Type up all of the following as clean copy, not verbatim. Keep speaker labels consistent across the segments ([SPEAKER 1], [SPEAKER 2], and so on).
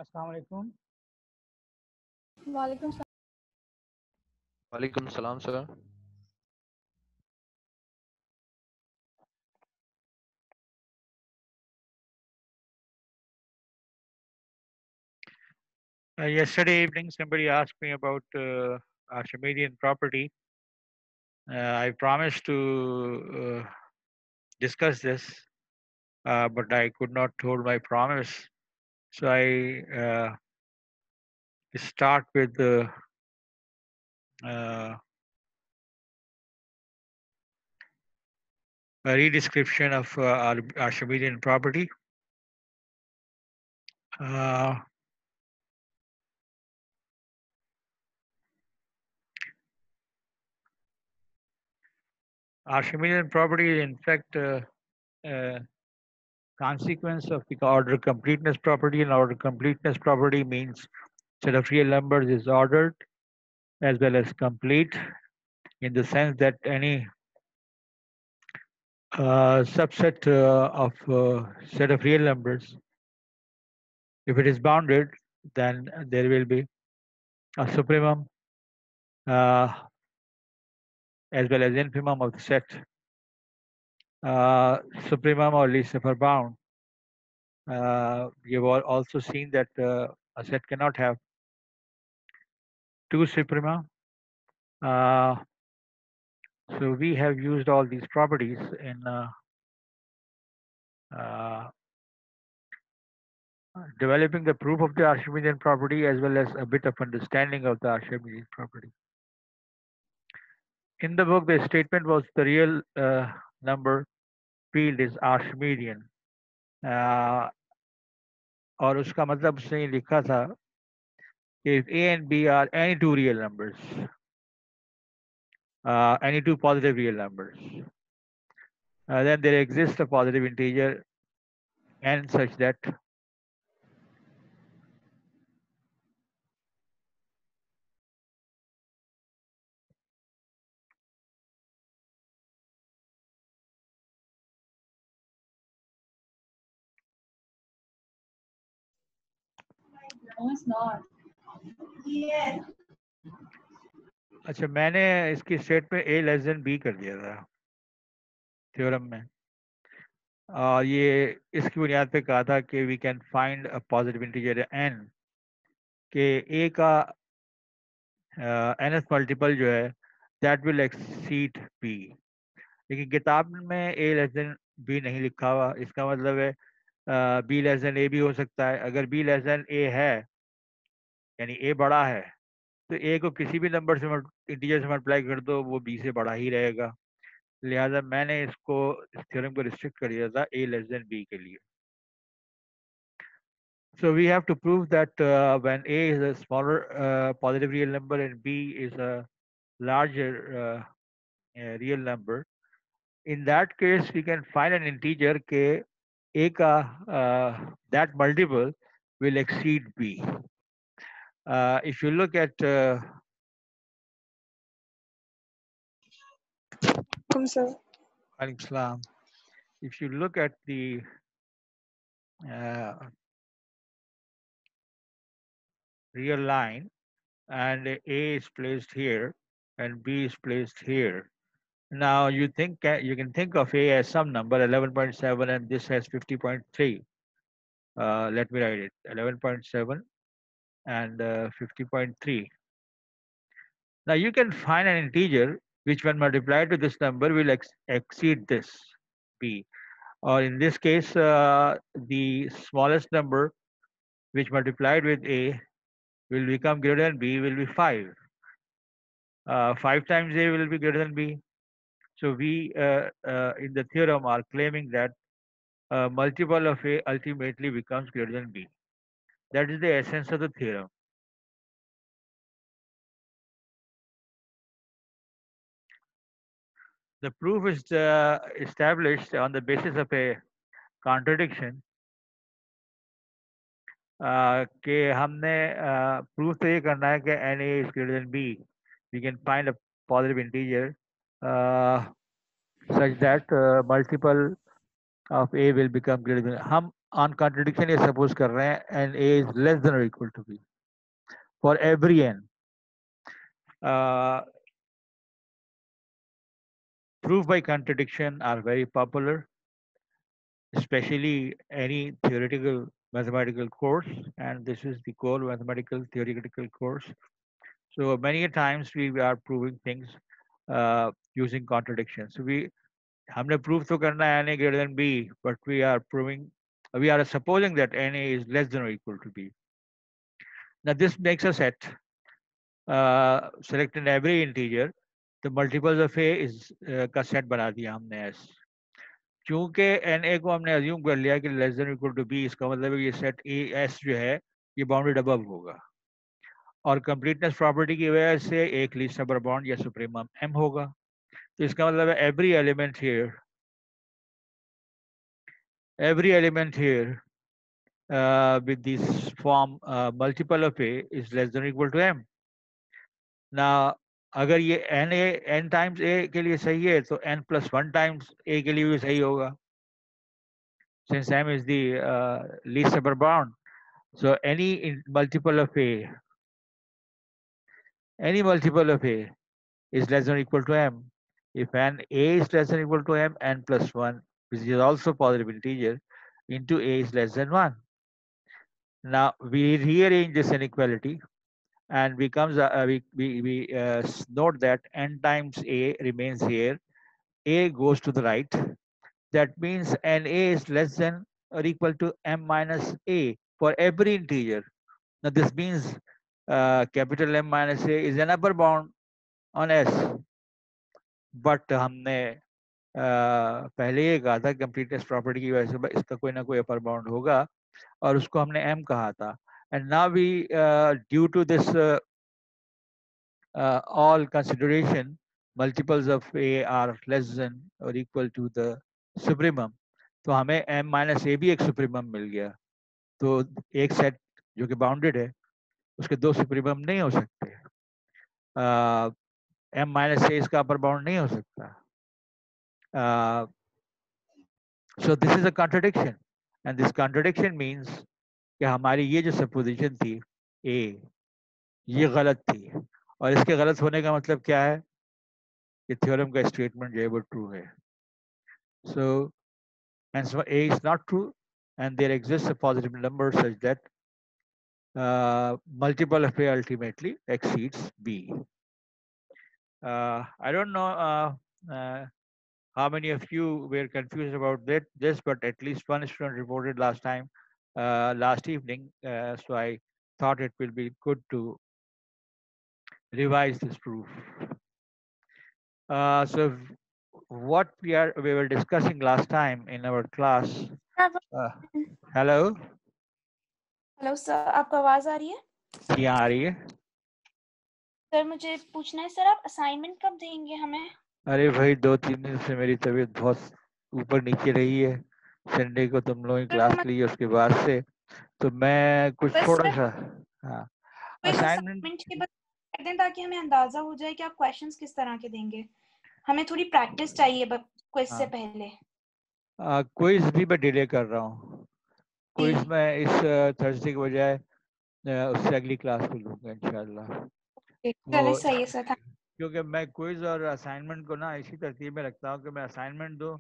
[SPEAKER 1] Assalamu alaikum.
[SPEAKER 2] Walaikum salam.
[SPEAKER 3] Walaikum salam, sir.
[SPEAKER 1] Yesterday evening, somebody asked me about Archimedean property. I promised to discuss this, but I could not hold my promise. So I start with uh, a redescription of Archimedean property. Uh, Archimedean property is in fact consequence of the order completeness property, and order completeness property means set of real numbers is ordered as well as complete, in the sense that any subset of set of real numbers, if it is bounded, then there will be a supremum uh, as well as infimum of the set. Supremum or least upper bound. You've also seen that a set cannot have two suprema. Uh, so we have used all these properties in uh, developing the proof of the Archimedean property as well as a bit of understanding of the Archimedean property. In the book, the statement was the real number field is Archimedean. और उसका मतलब उसने लिखा था कि if A and B are any two real numbers, any two positive real numbers, then there exists a positive integer n such that
[SPEAKER 2] No, it's not.
[SPEAKER 1] अच्छा मैंने इसकी स्टेट में a लेस देन b कर दिया था theorem में और ये इसकी बुनियाद पे कहा था कि we can find a positive integer n के a का nth मल्टीपल जो है दैट विल एक्सीड b, लेकिन किताब में a लेस देन b नहीं लिखा हुआ, इसका मतलब है b लेस देन a भी हो सकता है। अगर b लेस देन a है यानी a बड़ा है तो a को किसी भी नंबर से इंटीजर से मल्टीप्लाई कर दो वो b से बड़ा ही रहेगा, लिहाजा मैंने इसको इस थ्योरम को रिस्ट्रिक्ट कर दिया था a लेस देन b के लिए। So we have to prove that when a is a smaller positive real number and b is a larger real number, in that case we can find an integer ke a ka that multiple will exceed b. If you look at Islam, if you look at the real line and a is placed here and b is placed here. Now you can think of a as some number 11.7 and this has 50.3. Let me write it 11.7 and 50.3. Now you can find an integer which when multiplied to this number will exceed this b, or in this case the smallest number which multiplied with a will become greater than b will be 5. 5 times a will be greater than b. So we in the theorem are claiming that multiple of a ultimately becomes greater than b. That is the essence of the theorem. The proof is established on the basis of a contradiction कि हमने proof तो ये करना है कि n a is greater than b. We can find a positive integer such that multiple of a will become greater than. हम on contradiction ये suppose कर रहे हैं n a is less than और equal to b for every n. Proof by contradiction are very popular, especially any theoretical mathematical course, and this is the core mathematical theoretical course. So many a times we are proving things using contradiction. So we हमने prove तो करना है na greater than b, but we are supposing that na is less than or equal to b. Now this makes a set. Select in every integer, the multiples of a is का set बना दिया हमने s. चूंकि N A को हमने assume कर लिया कि less than equal to B, इसका मतलब है ये सेट ए एस जो है ये बाउंडेड अबव होगा, और कंप्लीटनेस प्रॉपर्टी की वजह से एक लीस्ट नंबर बाउंड या सुप्रीमम एम होगा. तो इसका मतलब है every element here with this form multiple of a is less than or equal to m. Now अगर ये एन ए एन टाइम्स ए के लिए सही है तो एन प्लस वन टाइम्स ए के लिए भी सही होगा, since m is the least upper bound. So any multiple of a is less than or equal to m. If n a is less than or equal to m, n plus 1, which is also positive integer, into a is less than 1. Now we rearrange this inequality and we note that n times a remains here, a goes to the right. That means n a is less than or equal to m minus a for every integer. Now this means capital M minus a is an upper bound on S. But हमने पहले ये कहा था completeness property की वजह से इसका कोई ना कोई अपर बाउंड होगा, और उसको हमने m कहा था. And now we due to this all consideration, multiples of a are less than or equal to the supremum. तो हमें m माइनस ए भी एक सुप्रीमम मिल गया. तो एक सेट जो कि बाउंडेड है उसके दो सुप्रीमम नहीं हो सकते. m माइनस ए इसका अपर बाउंड नहीं हो सकता. So this is a contradiction, and this contradiction means कि हमारी ये जो सपोजिशन थी a ये गलत थी, और इसके गलत होने का मतलब क्या है कि थ्योरम का स्टेटमेंट जो है वो ट्रू है. So hence a is not true, and there exists a positive number such that multiple of a ultimately exceeds b. I don't know how many of you were confused about this, but at least one student reported last evening. So I thought it will be good to revise this proof. So what we were discussing last time in our class. Hello.
[SPEAKER 2] Hello sir, आपको आवाज आ रही है?
[SPEAKER 1] जी आ रही है.
[SPEAKER 2] Sir मुझे पूछना है sir, आप असाइनमेंट कब देंगे हमें?
[SPEAKER 1] अरे भाई 2-3 दिन से मेरी तबीयत बहुत ऊपर नीचे रही है. संडे को तुम लोगों की क्लास ली है, उसके बाद से तो मैं कुछ
[SPEAKER 2] बस
[SPEAKER 1] थोड़ा
[SPEAKER 2] सर
[SPEAKER 1] सा. हाँ
[SPEAKER 2] क्विज
[SPEAKER 1] असाइनमेंट.
[SPEAKER 2] असाइनमेंट के बाद कर दें ताकि हमें अंदाजा हो जाए कि आप क्वेश्चंस किस तरह के देंगे. हमें थोड़ी प्रैक्टिस चाहिए क्विज से
[SPEAKER 1] हाँ
[SPEAKER 2] पहले.
[SPEAKER 1] क्विज भी मैं डिले कर रहा हूँ.
[SPEAKER 2] जी
[SPEAKER 1] क्विज मैं इस थर्सडे के बजाय उससे अगली क्लास को लूँगा इंशाल्लाह.
[SPEAKER 2] चले,
[SPEAKER 1] तो
[SPEAKER 2] सही है सर.
[SPEAKER 1] क्योंकि मैं क्विज और असाइनमेंट को ना इसी तरतीब में रखता हूँ कि मैं असाइनमेंट दूँ,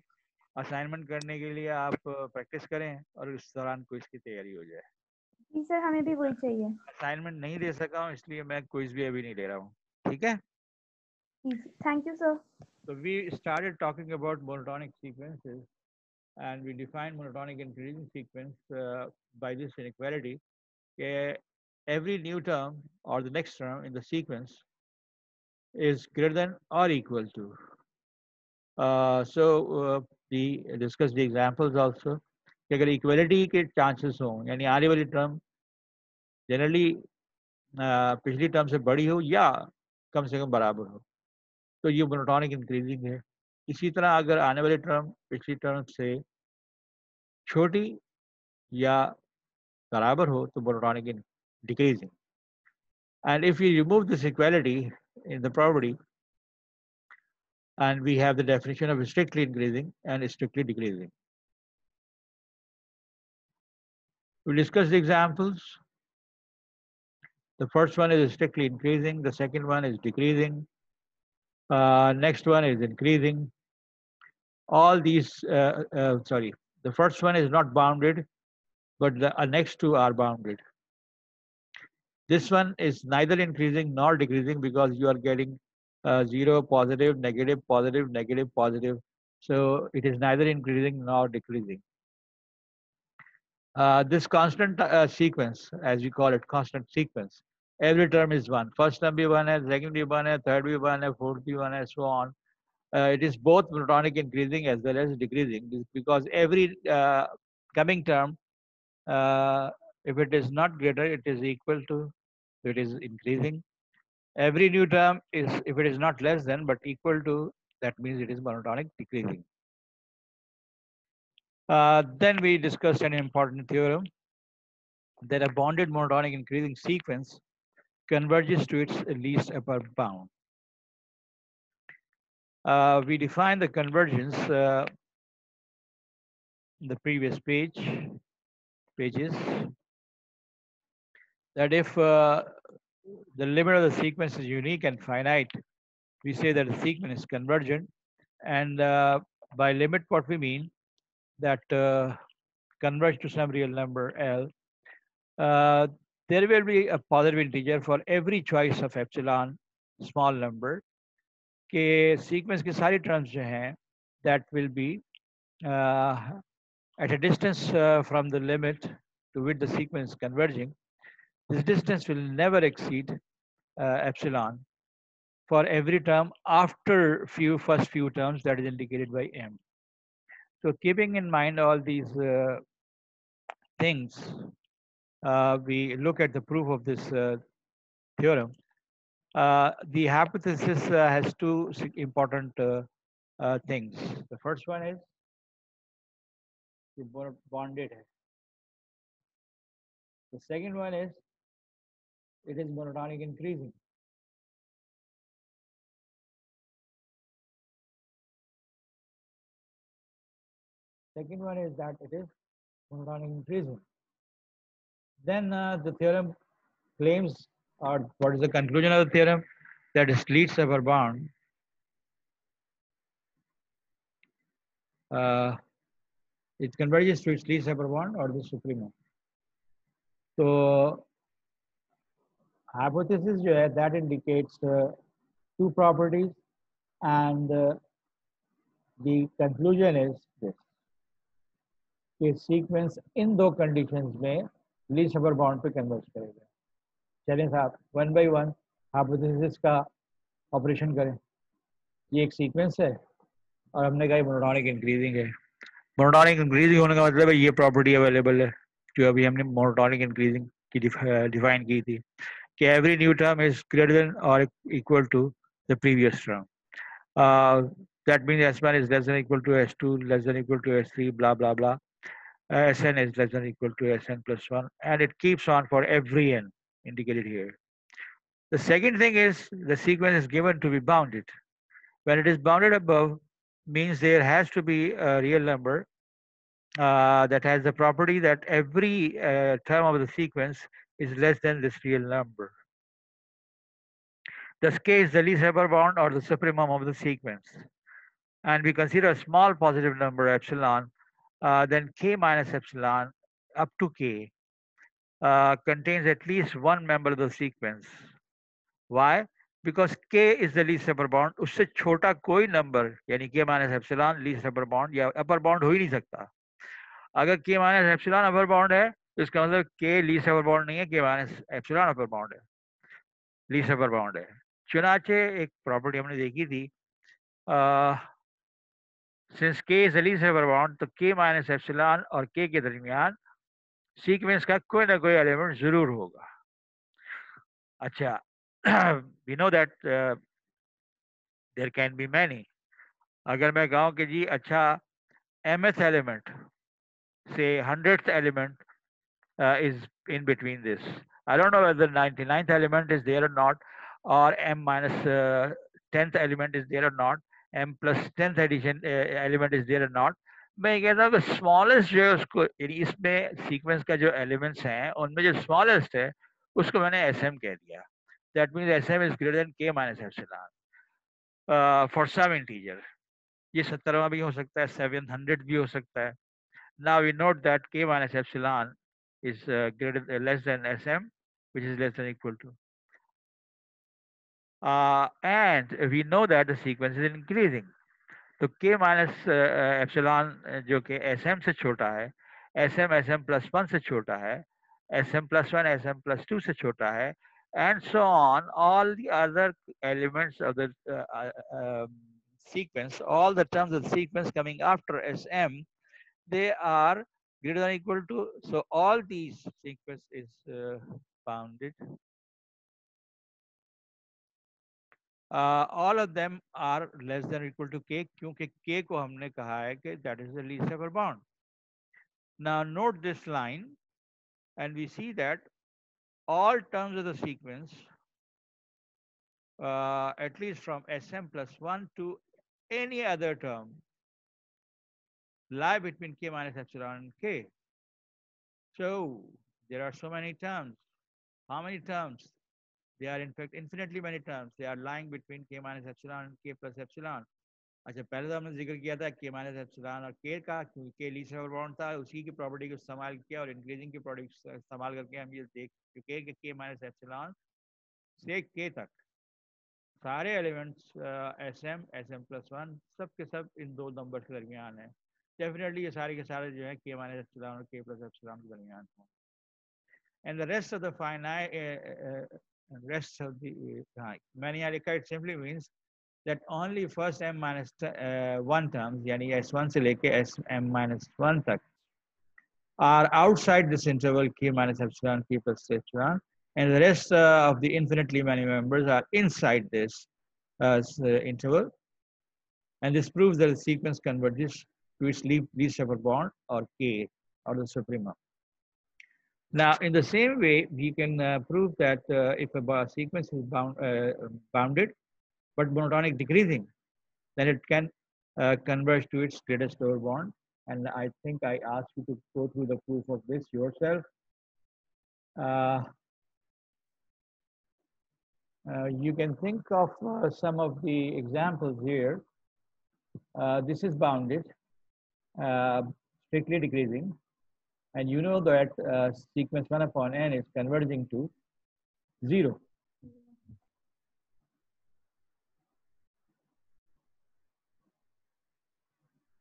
[SPEAKER 1] असाइनमेंट करने के लिए आप प्रैक्टिस करें और इस दौरान क्विज की तैयारी हो जाए.
[SPEAKER 2] जी सर, हमें भी वही चाहिए.
[SPEAKER 1] असाइनमेंट नहीं दे सका हूँ इसलिए मैं क्विज भी अभी नहीं ले रहा हूँ. ठीक है.
[SPEAKER 2] Thank you sir.
[SPEAKER 1] So we started talking about monotonic sequences, and we defined monotonic increasing sequence by this inequality. Every new term or the next term in the sequence is greater than or equal to. We discussed the examples also. कि अगर equality के chances हों, यानी आने वाली term generally पिछली term से बड़ी हो या कम से कम बराबर हो, तो ये मोनोटॉनिक इंक्रीजिंग है. इसी तरह अगर आने वाली टर्म पिछली टर्म से छोटी या बराबर हो तो monotonic in decreasing. And if we remove this equality in the property, and we have the definition of strictly increasing and strictly decreasing. We discuss the examples. The first one is strictly increasing. The second one is decreasing. Next one is increasing. All these, sorry, the first one is not bounded, but the next two are bounded. This one is neither increasing nor decreasing because you are getting 0, positive, negative, positive, negative, positive. So it is neither increasing nor decreasing. This constant sequence, as we call it, constant sequence, every term is one. First term be one, है, second be one, है, third be one, है, fourth be one, है, so on. It is both monotonic increasing as well as decreasing because every coming term, if it is not greater, it is equal to, it is increasing. Every new term is, if it is not less than but equal to, that means it is monotonic decreasing. Then we discussed an important theorem that a bounded monotonic increasing sequence converges to its least upper bound. We defined the convergence in the previous pages, that if the limit of the sequence is unique and finite, we say that the sequence is convergent. And by limit, what we mean that converge to some real number L, there will be a positive integer for every choice of epsilon small number. के sequence के सारी terms जो हैं, that will be at a distance from the limit to which the sequence is converging. This distance will never exceed epsilon for every term after first few terms that is indicated by m. So keeping in mind all these things, we look at the proof of this theorem. The hypothesis has two important things. The first one is bonded. The second one is it is monotonic increasing. Second one is that it is monotonic increasing. Then the theorem claims, or what is the conclusion of the theorem? That its least upper bound it converges to its least upper bound or the supremum. So hypothesis जो है, that indicates two properties, and the conclusion is this: कि sequence इन दो conditions में least upper bound पे converge करेगा. चलें साहब, one by one hypothesis का ऑपरेशन करें. ये एक सीक्वेंस है और हमने कहा मोनोटॉनिक इंक्रीजिंग है. मोनोटॉनिक इंक्रीजिंग होने का मतलब है ये प्रॉपर्टी अवेलेबल है जो अभी हमने मोनोटॉनिक इंक्रीजिंग की डिफाइन की थी कि every new term is greater than और equal to the previous term. That means S1 is less than equal to S2, less than equal to S3, blah blah blah. Sn is less than equal to Sn plus 1, and it keeps on for every n indicated here. The second thing is the sequence is given to be bounded. When it is bounded above, means there has to be a real number that has the property that every term of the sequence is less than this real number. Thus, k is the least upper bound or the supremum of the sequence. And we consider a small positive number epsilon, then k minus epsilon up to k contains at least one member of the sequence. Why? Because k is the least upper bound. उससे छोटा कोई number यानी k minus epsilon least upper bound या upper bound हो ही नहीं सकता. अगर k minus epsilon upper bound है तो इसका मतलब k least upper bound नहीं है, k minus epsilon upper bound है, least upper bound है. चुनाचे एक प्रॉपर्टी हमने देखी थी, since k is the least upper bound तो k minus epsilon और k के दरमियान सीक्वेंस का कोई ना कोई एलिमेंट जरूर होगा. अच्छा, we know that there can be many. अगर मैं कहूँ कि जी अच्छा mth element, say 100th element is in between this. I don't know whether 99th element is there or not, or m minus 10th element is there or not, m plus 10th addition element is there or not. मैं ये कहता हूँ कि smallest जो है उसको, यानी इसमें सीक्वेंस का जो एलिमेंट्स हैं उनमें जो स्मॉलेस्ट है उसको मैंने एस एम कह दिया. That means s m is greater than k minus epsilon for some integer. ये 17वां भी हो सकता है, 700 भी हो सकता है. Now we note that k minus epsilon is greater less than Sm, which is less than equal to. And we know that the sequence is increasing. तो k माइनस एप्सिलॉन जो कि एस एम से छोटा है, S M plus one से छोटा है, S M plus one S M plus two से छोटा है, and so on all the other elements of the sequence, all the terms of the sequence coming after Sm, they are greater than or equal to. So all these sequence is bounded. All of them are less than or equal to k, क्योंकि k को हमने कहा है कि that is the least upper bound. Now note this line, and we see that all terms of the sequence, at least from Sm plus 1 to any other term, lie between k minus epsilon and k. So there are so many terms. How many terms? They are in fact infinitely many terms. They are lying between k minus epsilon and k plus epsilon. अच्छा, पहले तो हमने जिक्र किया था के minus epsilon और के का, क्योंकि के लीस्ट ओवर बाउंड था, उसी की प्रॉपर्टी को इस्तेमाल किया और इंक्रीजिंग की प्रॉपर्टी इस्तेमाल करके हम ये देख चुके हैं कि के माइनस एप्सिलॉन से के तक सारे elements S M plus one सब के सब इन दो नंबर के दरमियान है. डेफिनेटली ये सारे के सारे जो है के माइनस एप्सिलॉन और के प्लस एप्सिलॉन के दरमियान हों. And the rest of the finite rest of the manialica, it simply means that only first m minus 1 terms, yani s1 से लेके m minus 1 तक, are outside this interval k minus epsilon k plus epsilon, and the rest of the infinitely many members are inside this interval, and this proves that the sequence converges to its least upper bound, or k, or the supremum. Now, in the same way, we can prove that if a sequence is bounded but monotonic decreasing, then it can converge to its greatest lower bound. And I think I asked you to go through the proof of this yourself. You can think of some of the examples here. This is bounded, uh, strictly decreasing. And you know that sequence 1 upon n is converging to 0.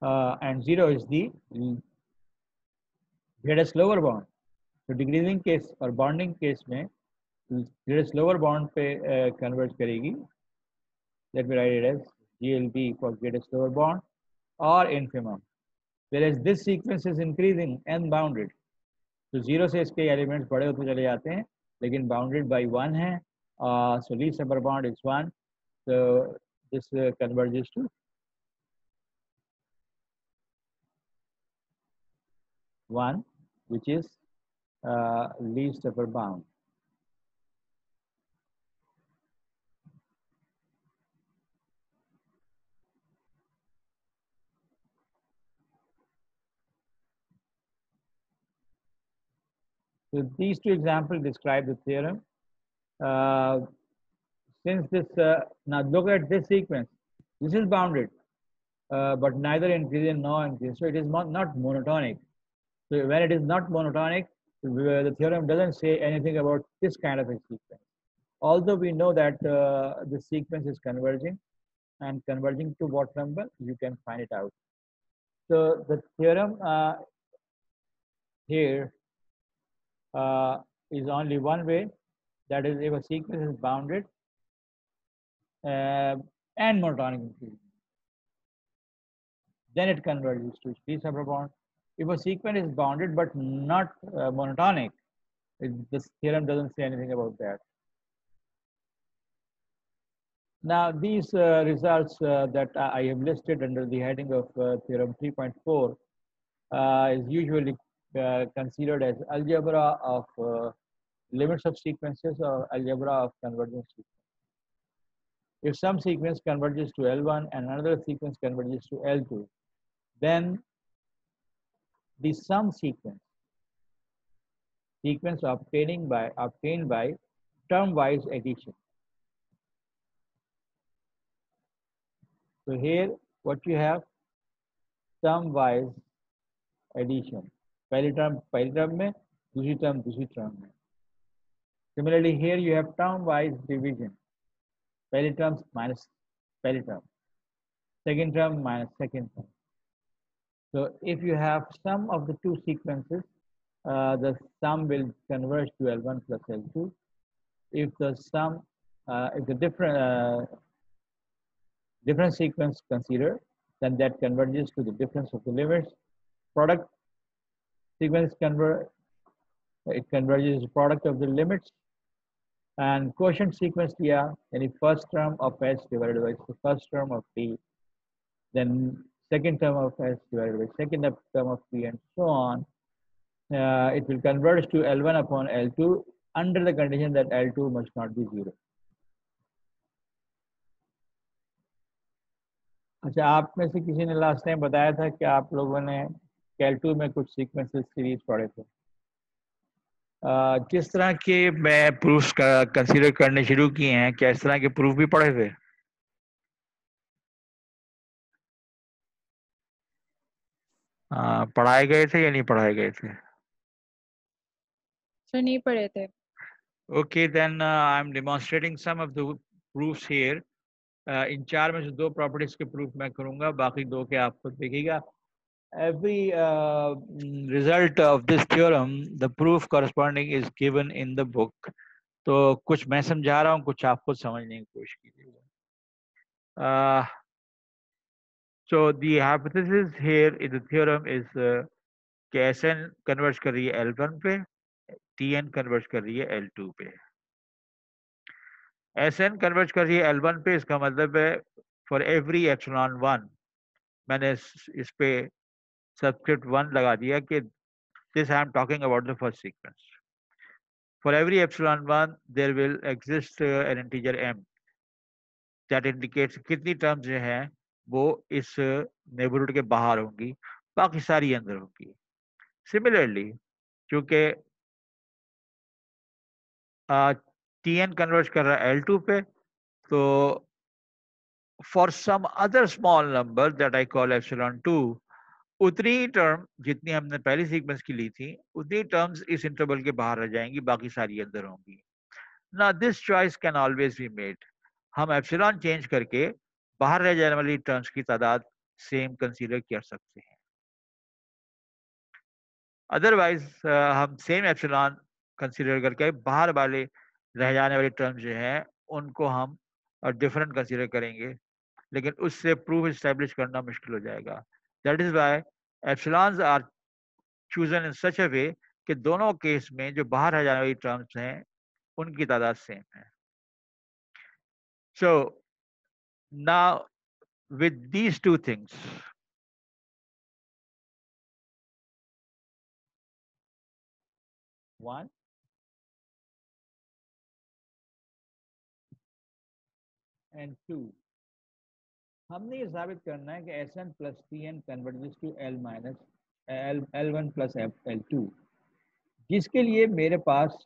[SPEAKER 1] And 0 is the greatest lower bound. So decreasing case or bonding case में greatest lower bound पे converge करेगी. Let me write it as GLB for greatest lower bound or infimum. Whereas this sequence is increasing n bounded. So 0 से इसके elements बड़े होते चले जाते हैं, लेकिन bounded by 1 है. So least upper bound is 1. So this converges to 1, which is least upper bound. So these two examples describe the theorem. Since this, now look at this sequence. This is bounded, but neither increasing nor increasing. So it is not monotonic. So when it is not monotonic, the theorem doesn't say anything about this kind of a sequence. Although we know that the sequence is converging, and converging to what number, you can find it out. So the theorem here is only one way. That is, if a sequence is bounded and monotonic increasing, then it converges to its least upper bound. If a sequence is bounded but not monotonic, this theorem doesn't say anything about that. Now, these results that I have listed under the heading of theorem 3.4 is usually considered as algebra of limits of sequences or algebra of convergence sequences. If some sequence converges to L1 and another sequence converges to L2, then the sum sequence obtained by term-wise addition. So here what you have, term-wise addition. पहली term में, दूसरी term में. Similarly, here you have term-wise division. पहली term minus पहली term, second term minus second term. So if you have sum of the two sequences, the sum will converge to L1 plus L2. If the sum, if the different sequence considered, then that converges to the difference of the limits. Product sequence it converges to product of the limits. And quotient sequence दिया, यानी first term of S divided by the first term of T, then second term of S divided by second term of T, and so on. It will converge to L1 upon L2 under the condition that L2 must not be 0. अच्छा, आप में से किसी ने last time बताया था कि आप लोगों ने कैल2 में कुछ सीक्वेंसेस सीरीज पढ़े थे. किस तरह के मैं प्रूफ्स कंसीडर करने शुरू किए हैं, क्या इस तरह के प्रूफ भी पढ़े थे? पढ़ाए गए थे या नहीं पढ़ाए गए थे?
[SPEAKER 4] सर नहीं पढ़े थे.
[SPEAKER 1] Okay, then I'm demonstrating some of the proofs here. इन चार में से दो प्रॉपर्टीज के प्रूफ मैं करूंगा, बाकी दो के आप खुद देखिएगा. Every result of this theorem, the proof corresponding is given in the book. तो कुछ मैं समझा रहा हूँ, कुछ आप खुद समझने की कोशिश कीजिएगा. So the hypothesis here in the theorem is कि Sn converge कर रही है L1 पे, Tn converge कर रही है L2 पे. Sn converge कर रही है L1 पे, इसका मतलब है for every epsilon 1, मैंने इस पे subscript 1 लगा दिया कि this I am talking about the first sequence. For every epsilon 1 there will exist an integer m that indicates कितनी terms जो हैं वो इस neighborhood के बाहर होंगी, बाकी सारी अंदर होंगी. Similarly, क्योंकि Tn converge कर रहा है L2 पे, तो for some other small number that I call epsilon 2, उतनी ही टर्म जितनी हमने पहली सीक्वेंस की ली थी, उतनी टर्म्स इस इंटरवल के बाहर रह जाएंगी, बाकी सारी अंदर होंगी. Now this choice can always be made. हम एप्सिलॉन चेंज करके बाहर रह जाने वाली टर्म्स की तादाद सेम कंसीडर कर सकते हैं. अदरवाइज हम सेम एप्सिलॉन कंसीडर करके बाहर वाले रह जाने वाली टर्म्स जो हैं उनको हम डिफरेंट कंसीडर करेंगे, लेकिन उससे प्रूफ एस्टेब्लिश करना मुश्किल हो जाएगा. That is why epsilons are chosen in such a way कि दोनों केस में जो बाहर रह जाने वाली टर्म्स हैं उनकी तादाद सेम है. So now with these two things, one and two, हमने ये साबित करना है कि Sn plus Tn converges to L minus L1 plus L2, जिसके लिए मेरे पास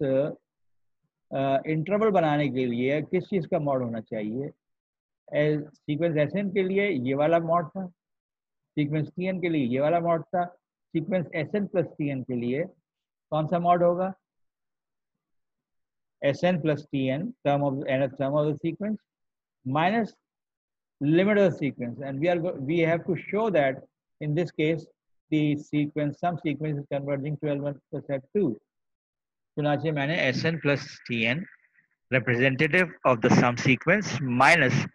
[SPEAKER 1] इंटरवल बनाने के लिए किस चीज़ का मॉड होना चाहिए. सीक्वेंस Sn के लिए ये वाला मॉड था, सीक्वेंस Tn के लिए ये वाला मॉड था, सीक्वेंस Sn plus Tn के लिए कौन सा मॉड होगा? Sn plus Tn, sum of the sequence minus limit of the sequence, and we have to show that in this case the some sequence is converging to L1 plus L2. चुनाचे मैंने Sn plus Tn representative of the sum sequence minus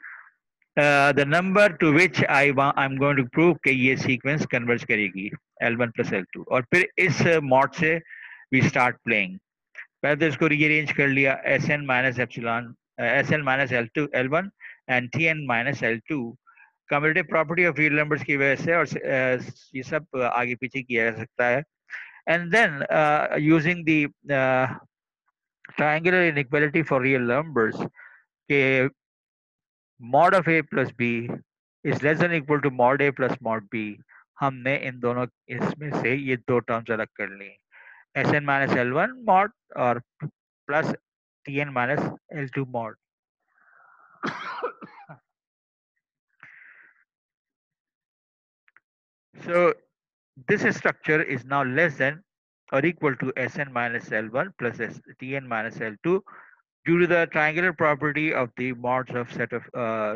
[SPEAKER 1] the number to which I'm going to prove कि ये sequence converge करेगी L1 plus L2, और फिर इस mod से we start playing. पहले तो इसको rearrange कर लिया, Sn minus epsilon Sn minus L2 L1 and Tn minus L2 commutative property of real numbers की वजह से, और ये सब आगे पीछे किया जा सकता है. And then using the triangular inequality for real numbers के mod of a plus b is less than equal to mod a plus mod b, हमने इन दोनों इसमें से ये दो टर्म्स अलग कर ली, s n minus L one mod और plus t N minus l two mod. So this structure is now less than or equal to Sn minus L1 plus Tn minus L2 due to the triangular property of the mods of set of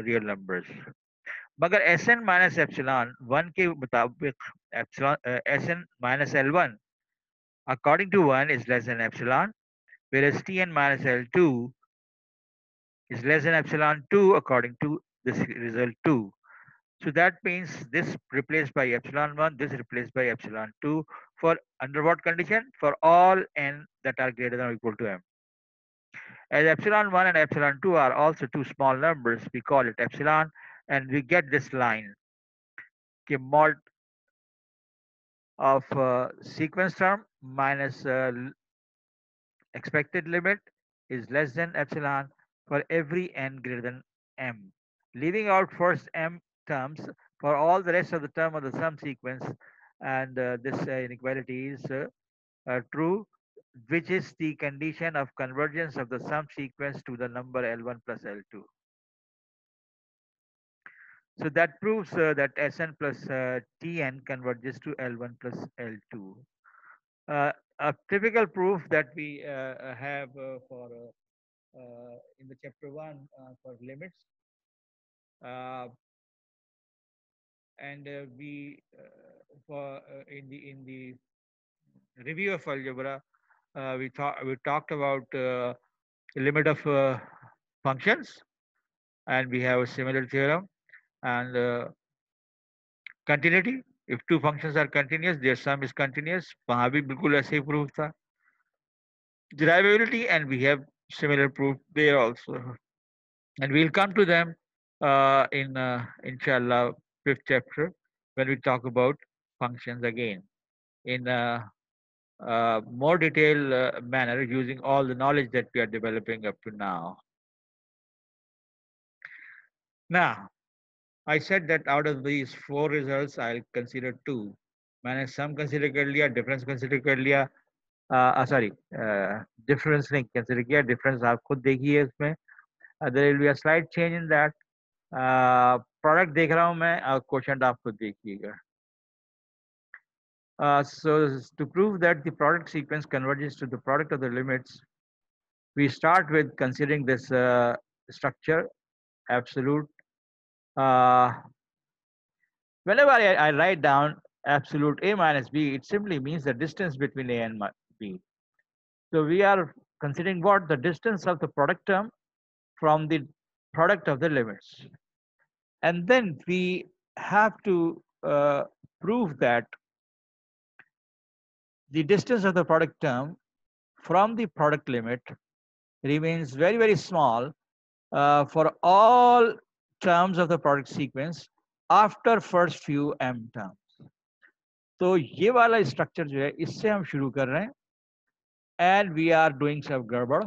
[SPEAKER 1] real numbers. मगर Sn minus epsilon 1 के मुताबिक epsilon Sn minus L1 according to 1 is less than epsilon, whereas Tn minus L2 is less than epsilon 2 according to this result 2. So that means this replaced by epsilon 1, this replaced by epsilon 2 for under what condition? For all n that are greater than or equal to m. As epsilon 1 and epsilon 2 are also two small numbers, we call it epsilon and we get this line. Okay, mod of sequence term minus expected limit is less than epsilon for every n greater than m. Leaving out first m terms for all the rest of the term of the sum sequence, and this inequality is true, which is the condition of convergence of the sum sequence to the number L1 plus L2. So that proves that Sn plus Tn converges to L1 plus L2. A typical proof that we have for in the chapter 1 for limits, uh, and we for in the review of algebra, we talked about limit of functions, and we have a similar theorem, and continuity. If two functions are continuous, their sum is continuous. वहाँ भी बिल्कुल ऐसे ही proof था. Derivability, and we have similar proof there also, and we'll come to them in inshallah fifth chapter when we talk about functions again in more detailed manner using all the knowledge that we are developing up to now. Now, I said that out of these four results, I'll consider two. मैंने sum consider कर लिया, difference consider कर लिया, sorry, difference नहीं consider किया, difference आप खुद देखिए इसमें. There will be a slight change in that. Product देख रहा हूँ मैं, quotient आप खुद देखिएगा. So to prove that the product sequence converges to the product of the limits, we start with considering this structure absolute. Whenever I write down absolute a minus b, it simply means the distance between a and b. So we are considering what? The distance of the product term from the product of the limits. And then we have to prove that the distance of the product term from the product limit remains very, very small for all terms of the product sequence after first few m terms. तो ये वाला structure जो है इससे हम शुरू कर रहे हैं, एंड वी आर डूइंग सब गड़बड़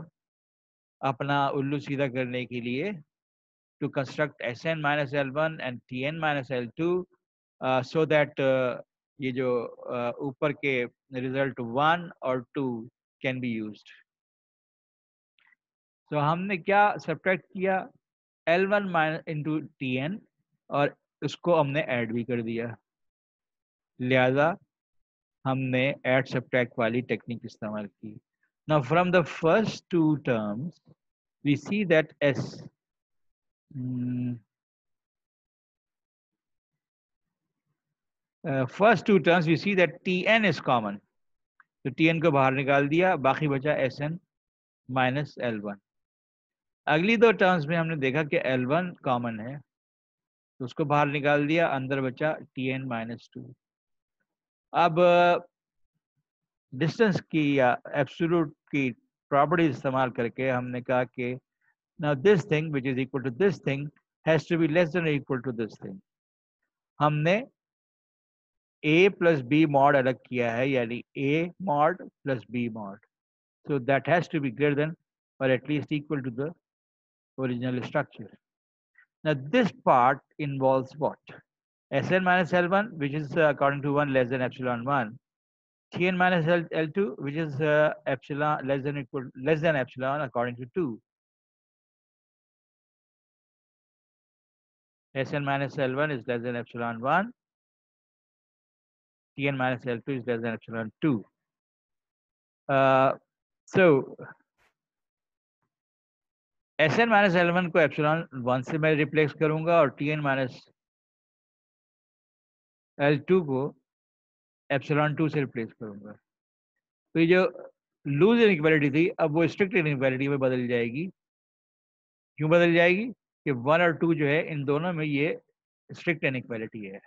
[SPEAKER 1] अपना उल्लू सीधा करने के लिए to construct Sn minus L1 and Tn minus L2 so that ये जो ऊपर के रिजल्ट 1 और 2 कैन बी यूज्ड. तो हमने क्या सब्ट्रैक्ट किया? L1 माइनस इंटू Tn और उसको हमने ऐड भी कर दिया, लिहाजा हमने ऐड सब्ट्रैक्ट वाली टेक्निक इस्तेमाल की. Now from the first two terms we see that first two terms we see that Tn is common. तो Tn को बाहर निकाल दिया, बाकी बचा Sn माइनस L1. अगली दो टर्म्स में हमने देखा कि L1 कॉमन है, तो उसको बाहर निकाल दिया, अंदर बचा Tn माइनस 2. अब डिस्टेंस की या एब्सोल्यूट की प्रॉपर्टी इस्तेमाल करके हमने कहा कि now this thing which is equal to this thing has to be less than or equal to this thing. हमने a plus b mod अलग किया है, यानी a mod plus b mod. So that has to be greater than or at least equal to the original structure. Now this part involves what? Sn minus L1, which is according to 1 less than epsilon 1. Tn minus L2, which is epsilon less than epsilon according to 2. Sn minus L1 is less than epsilon 1. Tn minus L2 is less than epsilon 2. So Sn minus L1 को epsilon 1 से मैं replace करूंगा और Tn minus L2 को epsilon 2 से replace करूंगा. तो ये जो लूज इनइक्वालिटी थी अब वो स्ट्रिक्ट इनइक्वालिटी में बदल जाएगी. क्यों बदल जाएगी कि 1 और 2 जो है इन दोनों में ये स्ट्रिक्ट इनइक्वालिटी है.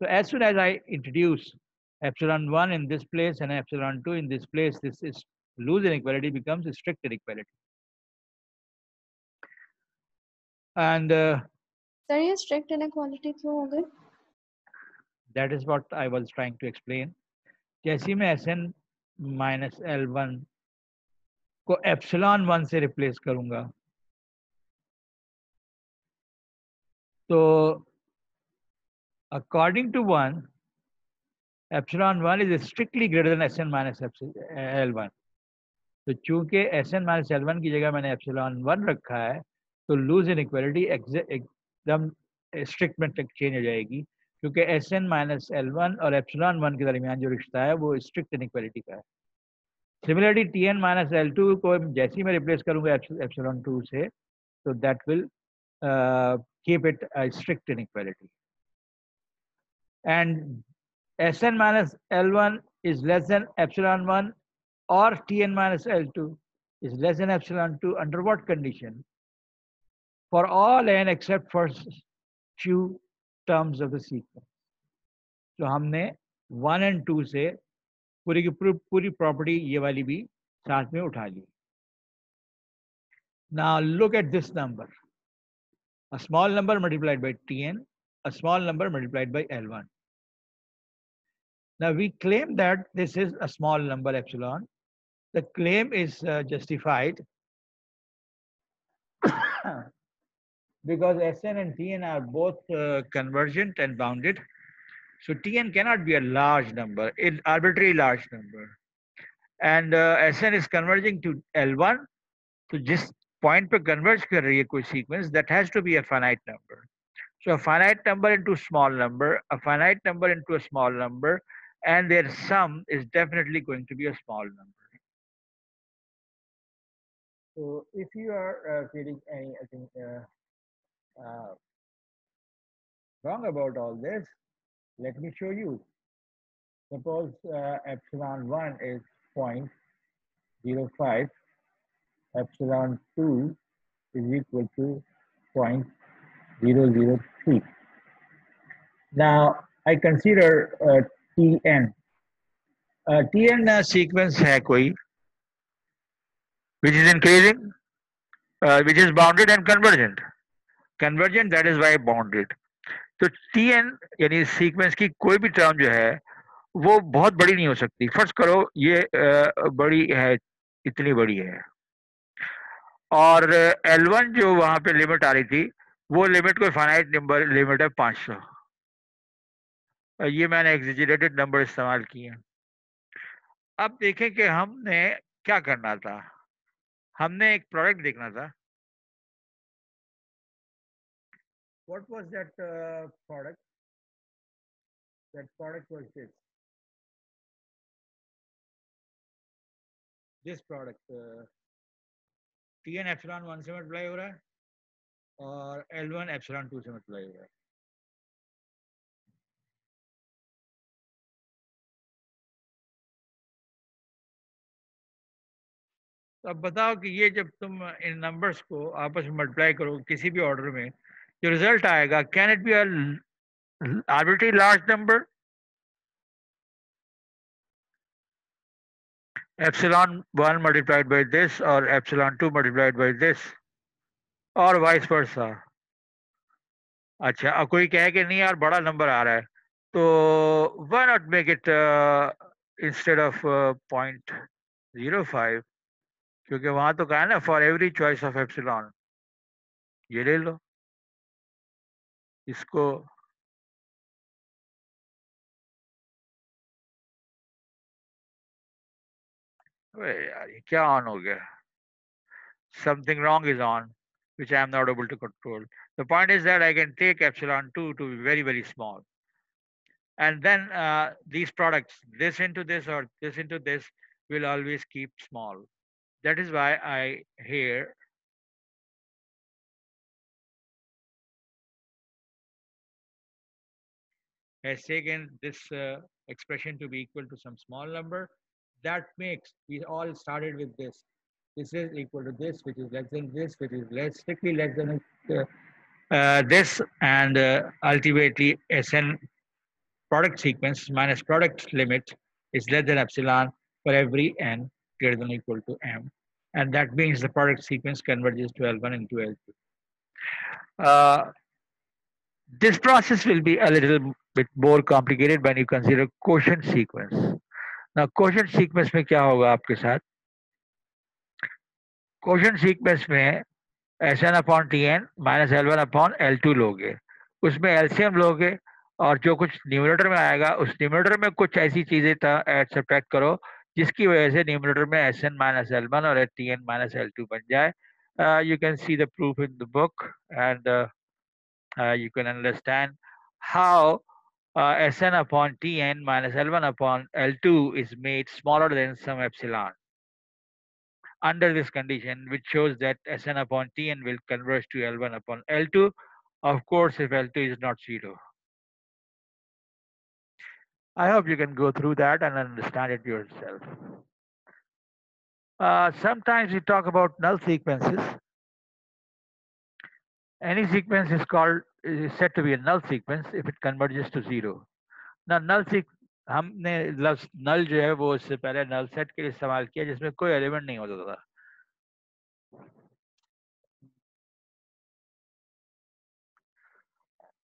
[SPEAKER 1] So as soon as I introduce epsilon 1 in this place and epsilon 2 in this place, this is loose inequality becomes a strict inequality. And
[SPEAKER 4] sir ये स्ट्रिक्ट इनइक्वालिटी क्यों हो गई?
[SPEAKER 1] that is what I was trying to explain. जैसे मैं Sn minus L1 को epsilon 1 से replace करूंगा तो according to 1 epsilon 1 is strictly greater than Sn minus L1. तो चूंकि Sn minus L1 की जगह मैंने epsilon 1 रखा है तो लूज इनइक्वालिटी एकदम स्ट्रिक्ट में चेंज हो जाएगी क्योंकि Sn minus L1 और epsilon 1 के दरमियान जो रिश्ता है वो स्ट्रिक्ट इनइक्वालिटी का है. सिमिलरली Tn minus L2 को जैसे ही मैं रिप्लेस करूंगा epsilon 2 से तो that will keep it a strict inequality. And Sn minus L1 is less than epsilon 1 or Tn minus L2 is less than epsilon 2 under what condition? For all n except for few terms of the sequence. तो हमने 1 and 2 से पूरी की पूरी property ये वाली भी साथ में उठा ली. Now look at this number. A small number multiplied by Tn, a small number multiplied by L1. Now we claim that this is a small number epsilon. The claim is justified because Sn and Tn are both convergent and bounded. So Tn cannot be a large number, an arbitrary large number. And Sn is converging to L1. So जिस point पे converge कर रही है कोई sequence, that has to be a finite number. So a finite number into small number, a finite number into a small number, and their sum is definitely going to be a small number. So if you are feeling any wrong about all this, let me show you. Suppose epsilon 1 is 0.05, epsilon 2 is equal to 0.003. Now I consider Tn. Tn sequence है कोई which is increasing, which is bounded and convergent. Convergent, that is why bounded. तो Tn यानी sequence की कोई भी term जो है वो बहुत बड़ी नहीं हो सकती. फर्स्ट करो ये बड़ी है, इतनी बड़ी है और L1 जो वहां पे लिमिट आ रही थी वो लिमिट कोई फाइनाइट नंबर लिमिट है 500. ये मैंने एग्जिजरेटेड नंबर इस्तेमाल किए. अब देखें कि हमने क्या करना था. हमने एक प्रोडक्ट देखना था. What was that product? That product was this. This product. Tn epsilon 1 से मल्टीप्लाई हो रहा है और L1 epsilon 2 से मल्टीप्लाई हो रहा है. तो अब बताओ कि ये जब तुम इन नंबर्स को आपस में मल्टीप्लाई करो किसी भी ऑर्डर में जो रिजल्ट आएगा can it be arbitrary large number. epsilon 1 multiplied by this or epsilon 2 multiplied by this or vice versa. अच्छा अब कोई कहे कि नहीं यार बड़ा नंबर आ रहा है तो why not make it instead of 0.05 क्योंकि वहां तो कहा है ना for every choice of epsilon. ये ले लो इसको अबे यार ये क्या ऑन हो गया? Something wrong is on, which I am not able to control. The point is that I can take epsilon 2 to be very, very small. And then these products, this into this or this into this, will always keep small. That is why I here has taken this expression to be equal to some small number. That makes, we all started with this. This is equal to this, which is less than this, which is less strictly less than this, and ultimately Sn product sequence minus product limit is less than epsilon for every n greater than or equal to m. And that means the product sequence converges to L1 into L2. This process will be a little bit more complicated when you consider quotient sequence. Now, quotient sequence में क्या होगा आपके साथ? Quotient sequence में Sn upon T N minus L one upon L two लोगे, उसमें LCM लोगे, और जो कुछ न्यूमरेटर में आएगा उस न्यूमरेटर में कुछ ऐसी चीजें ऐड सब्ट्रैक्ट करो जिसकी वजह से न्यूमरेटर में s n minus L one और t N minus l two बन जाए. You can see the proof in the book, and you can understand how Sn upon Tn minus L1 upon L2 is made smaller than some epsilon under this condition, which shows that Sn upon Tn will converge to L1 upon L2, of course, if L2 is not 0. I hope you can go through that and understand it yourself. Sometimes we talk about null sequences. Any sequence is said to be a null sequence if it converges to 0. ना नल से हमने लफ्ज नल जो है वो इससे पहले null set के लिए इस्तेमाल किया जिसमें कोई एलिमेंट नहीं होता था.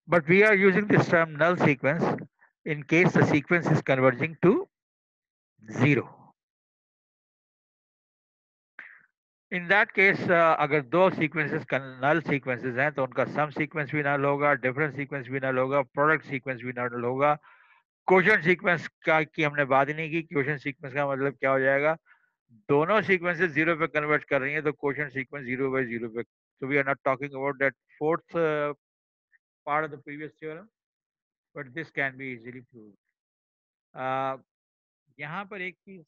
[SPEAKER 1] But we are using this term null sequence in case the sequence is converging to 0. In that case, अगर दो sequences null sequences हैं तो उनका sum sequence भी null होगा, difference sequence भी null होगा, product sequence भी null होगा. Quotient sequence की हमने बात ही नहीं की. Quotient sequence का मतलब क्या हो जाएगा? दोनों sequences 0 पे converge कर रही हैं तो quotient sequence 0 by 0 पे. So we are not talking about that fourth part of the previous theorem, but this can be easily proved. यहाँ पर एक चीज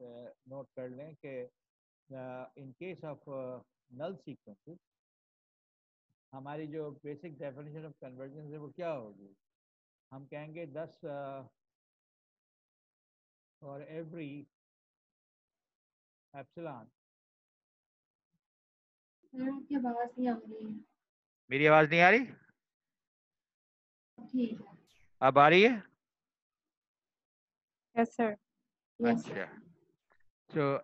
[SPEAKER 1] नोट कर लें कि in case of null sequences हमारी जो basic definition of convergence है वो क्या होगी? हम कहेंगे 10 for every epsilon.
[SPEAKER 4] आपकी आवाज नहीं आ रही है.
[SPEAKER 1] मेरी आवाज नहीं आ रही?
[SPEAKER 4] ठीक है.
[SPEAKER 1] अब आ रही है?
[SPEAKER 2] Yes, sir.
[SPEAKER 4] Yes.
[SPEAKER 1] अच्छा. So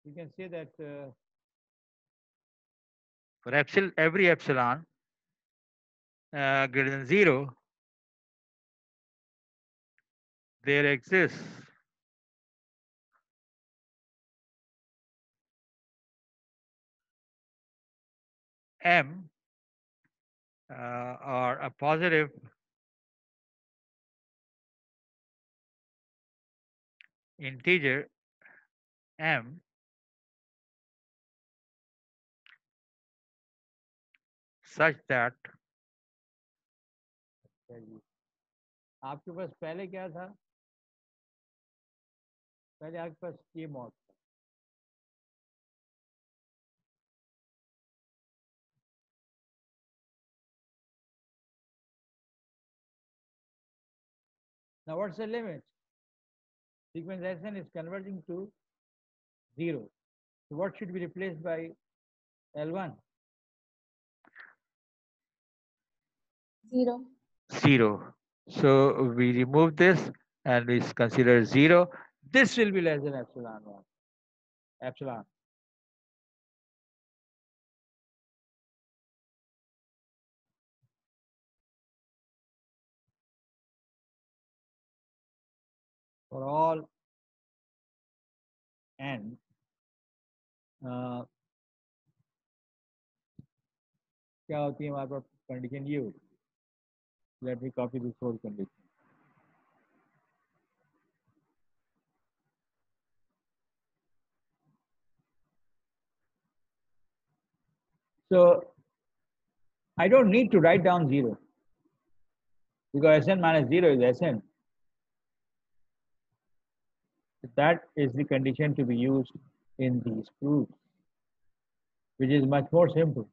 [SPEAKER 1] you can say that for every epsilon greater than 0, there exists m or a positive integer m such that आपके पास पहले क्या था? पहले आपके पास ये मॉड था. Now what's the limit? Sequence Sn is converging to 0. So what should be replaced by L1?
[SPEAKER 4] 0.
[SPEAKER 1] 0. So we remove this and we consider 0. This will be less than epsilon 1. Epsilon. for all n, uh, क्या होती है हमारे पास condition ये होती है. Let me copy this four condition. So I don't need to write down 0 because Sn minus 0 is Sn. That is the condition to be used in these proofs, which is much more simple.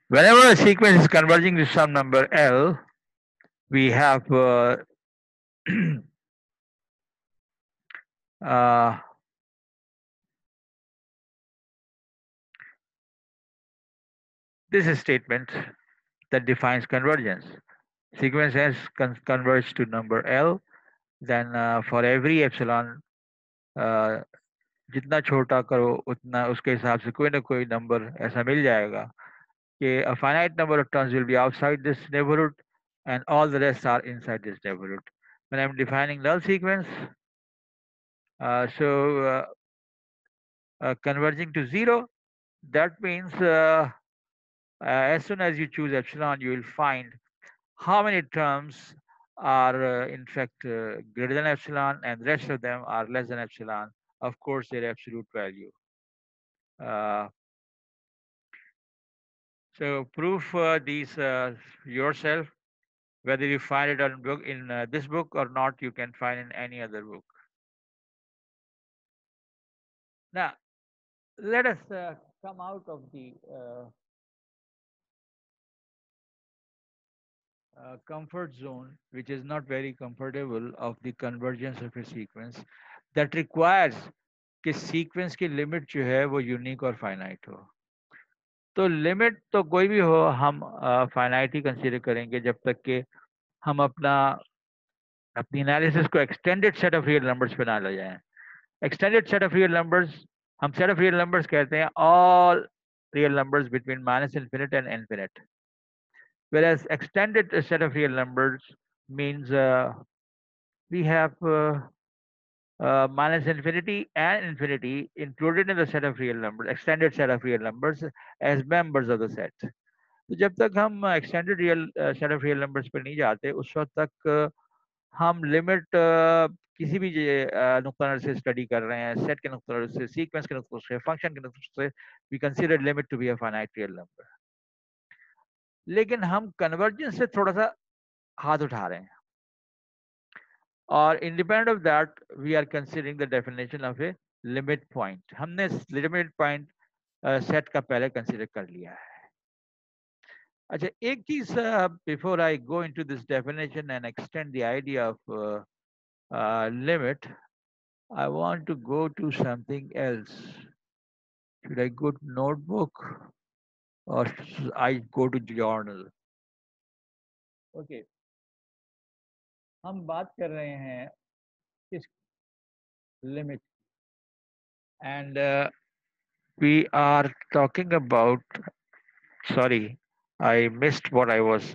[SPEAKER 1] Whenever a sequence is converging to some number L, we have uh, this is statement that defines convergence. Sequence S converge to number L, then for every epsilon, uh, जितना छोटा करो उतना उसके हिसाब से कोई ना कोई नंबर ऐसा मिल जाएगा कि a finite number of terms will be outside this neighborhood and all the rest are inside this neighborhood. When I'm defining null sequence, converging to 0, that means as soon as you choose epsilon, you will find how many terms are in fact greater than epsilon and the rest of them are less than epsilon. Of course, their absolute value. Uh, so prove these yourself. Whether you find it on book in this book or not, you can find in any other book. Now, let us come out of the comfort zone, which is not very comfortable, of the convergence of a sequence that requires कि sequence की limit जो है वो unique और finite हो. तो limit तो कोई भी हो, हम फाइनाइट ही कंसीडर करेंगे जब तक कि हम अपनी एनालिसिस को extended set of real numbers पे ना ले जाएं. Extended set of real numbers, हम सेट ऑफ रियल नंबर्स कहते हैं all real numbers between minus infinite and infinite, whereas extended set of real numbers means we have minus infinity and infinity included in the set of real numbers, extended set of real numbers as members of the set. तो जब तक हम extended real set of real numbers पर नहीं जाते उस वक्त तक हम लिमिट किसी भी नुक्ता नज़र से स्टडी कर रहे हैं, सेट के नुक्ता नज़र से, सीक्वेंस के नुक्ता से, फंक्शन के नुक्ता से, we consider limit to be a finite real number. लेकिन हम कन्वर्जेंस से थोड़ा सा हाथ उठा रहे हैं और independent of that we are considering the definition of a limit point. हमने लिमिट पॉइंट सेट का पहले कंसीडर कर लिया है. अच्छा, एक चीज before I go into this definition and extend the idea of limit, I want to go to something else. Should I go to notebook or should I go to journal? Okay. हम बात कर रहे हैं किस limit and we are talking about, sorry, I missed what I was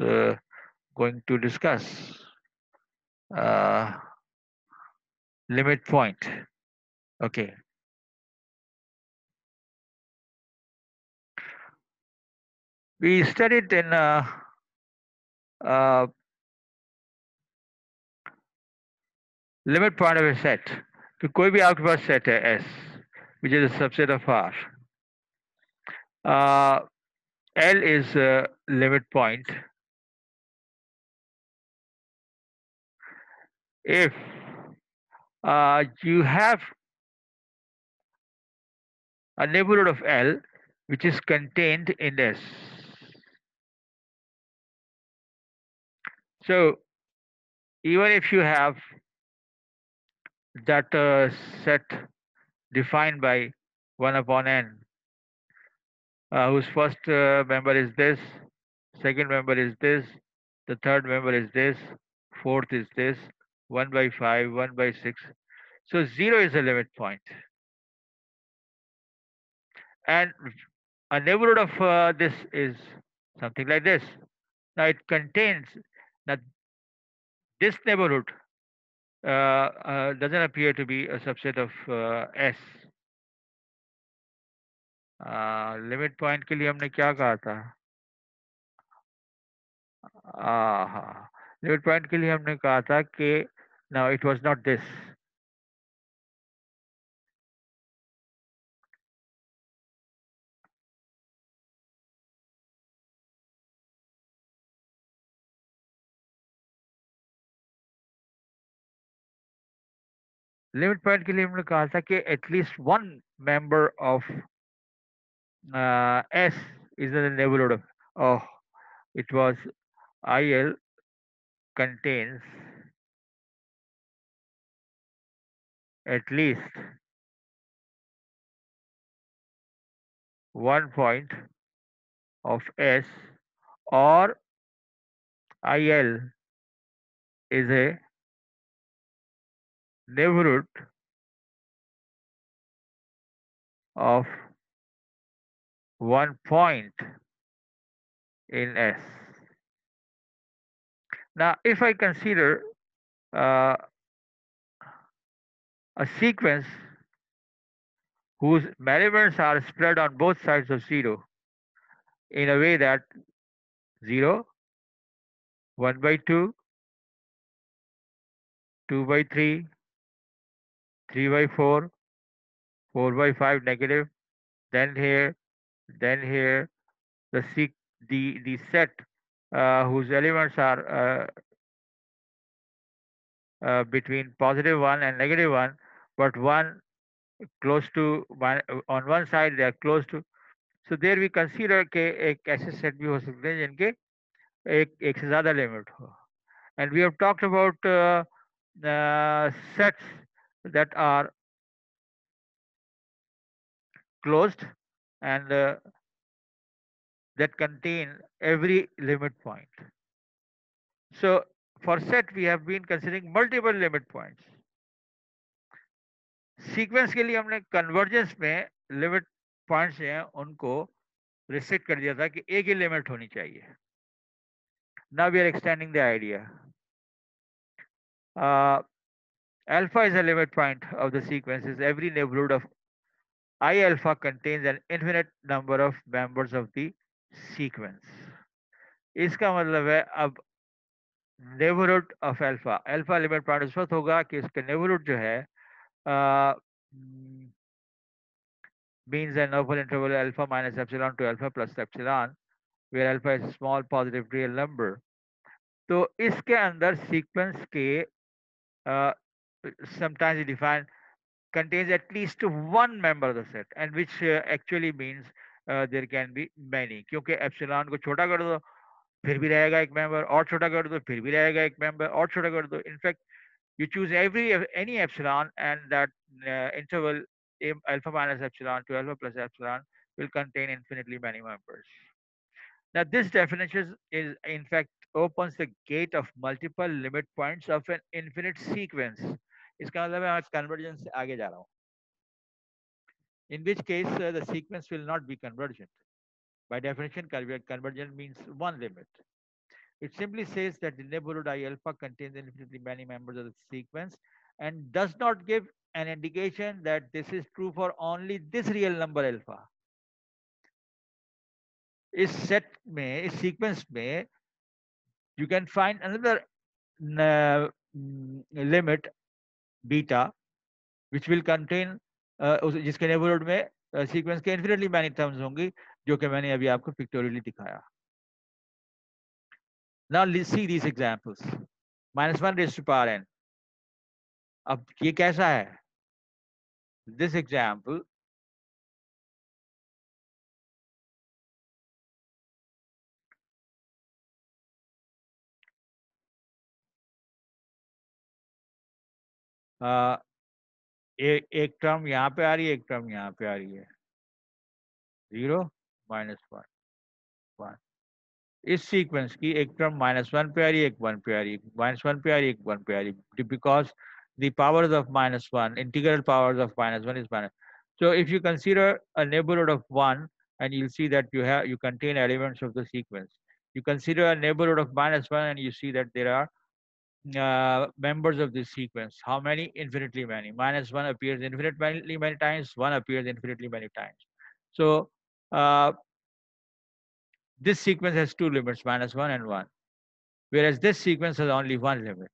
[SPEAKER 1] going to discuss. Uh, limit point. Okay. We studied in uh, limit point of a set. तो कोई भी आपके पास set है S, which is a subset of R. L is a limit point if you have a neighborhood of L which is contained in S. So even if you have that set defined by 1 upon n, whose first member is this, second member is this, the third member is this, fourth is this, 1 by 5, 1 by 6. So 0 is a limit point. And a neighborhood of this is something like this. Now it contains, Now, this neighborhood doesn't appear to be a subset of S. Limit point के लिए हमने क्या कहा था? हाँ, limit point के लिए हमने कहा था कि now it was not this. Limit point के लिए हमने कहा था कि at least one member of S is in the neighborhood of, oh, it was IL contains at least one point of S, or IL is a neighborhood of one point in S. Now, if I consider uh, a sequence whose elements are spread on both sides of 0 in a way that 0, 1 by 2, 2 by 3, 3 by 4, 4 by 5 negative, then here, the the set whose elements are between positive 1 and negative 1, but one close to one, on one side they are close to, so there we consider के एक ऐसे set भी हो सकते हैं जिनके एक से ज़्यादा लिमिट हो, and we have talked about sets that are closed and that contain every limit point. So for set we have been considering multiple limit points. Sequence के लिए हमने कन्वर्जेंस में लिमिट पॉइंट्स हैं उनको रिस्ट्रिक्ट कर दिया था कि एक ही लिमिट होनी चाहिए. Now we are extending the idea. Alpha is a limit point of the sequence. Is every neighborhood of I alpha contains an infinite number of members of the sequence. इसका मतलब है अब neighbourhood of alpha, alpha limit point उस वक्त होगा कि इसका neighbourhood जो है means an open interval alpha minus epsilon to alpha plus epsilon, where alpha is a small positive real number. तो इसके अंदर सीक्वेंस के sometimes you define contains at least one member of the set, and which actually means there can be many, क्योंकि epsilon को छोटा कर दो फिर भी रहेगा एक मेंबर, और छोटा कर दो फिर भी रहेगा एक मेंबर, और छोटा कर दो. In fact you choose any epsilon, and that interval alpha minus epsilon to alpha plus epsilon will contain infinitely many members. Now this definition is in fact opens the gate of multiple limit points of an infinite sequence. इसका मतलब है मैं convergence से आगे जा रहा हूँ. In which case the sequence will not be convergent. By definition, convergent means one limit. It simply says that the neighborhood I alpha contains infinitely many members of the sequence and does not give an indication that this is true for only this real number alpha. इस set में, इस sequence में you can find another limit beta which will contain जिसके neighborhood में sequence के infinitely many terms होंगी, जो कि मैंने अभी आपको pictorially दिखाया. Now let's see these examples. Minus 1 raised to power n. अब ये कैसा है? This example एक टर्म यहाँ पे आ रही है, एक टर्म यहाँ पे आ रही है. 0 -1 1. इस सीक्वेंस की एक टर्म -1 पे आ रही है, एक 1 पे आ रही है, -1 पे आ रही है, एक 1 पे आ रही है, because the powers of -1, integral powers of -1 is minus. So if you consider a neighborhood of 1, and you'll see that you contain elements of the sequence. You consider a neighborhood of -1 and you see that there are members of this sequence. How many? Infinitely many. -1 appears infinitely many times, 1 appears infinitely many times. So uh, this sequence has two limits, -1 and 1, whereas this sequence has only one limit.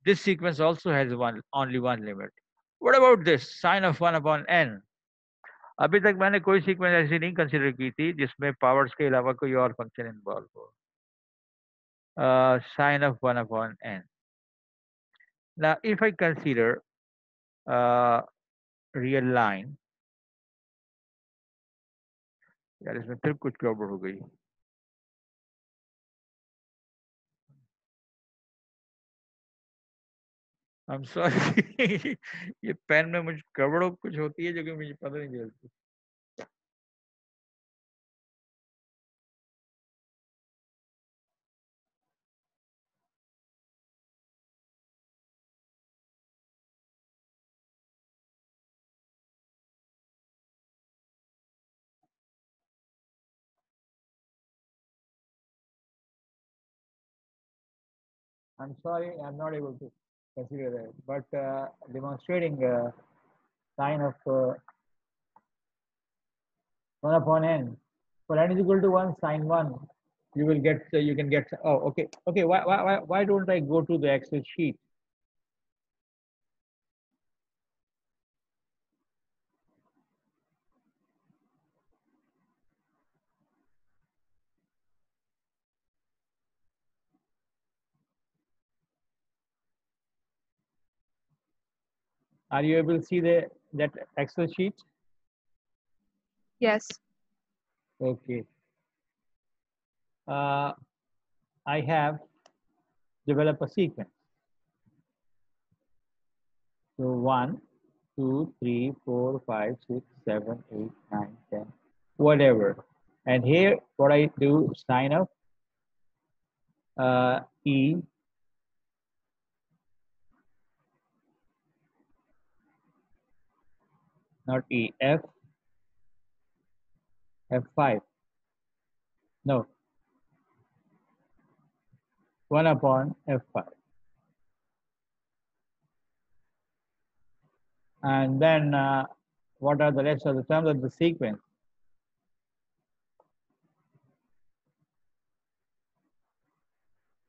[SPEAKER 1] This sequence also has only one limit. What about this sine of 1 upon n? अभी तक मैंने कोई sequence ऐसी नहीं consider की थी जिसमें powers के अलावा कोई और फंक्शन इन्वॉल्व हो. Sine of 1 upon n. Now, if I consider uh, real line, यार इसमें फिर कुछ गड़बड़ हो गई. I'm sorry. ये पेन में मुझे गड़बड़ कुछ होती है जो कि मुझे पता नहीं चलती. I'm sorry, I'm not able to consider that. But demonstrating sine of 1 upon n. For n is equal to 1, sine 1, you will get, you can get, oh, okay. Okay, why don't I go to the Excel sheet? Are you able to see that Excel sheet?
[SPEAKER 5] Yes.
[SPEAKER 1] Okay. I have developed a sequence. So 1, 2, 3, 4, 5, 6, 7, 8, 9, 10, whatever. And here, what I do, sine of E, not E, F, F5. No, 1 upon F5. And then what are the rest of the terms of the sequence?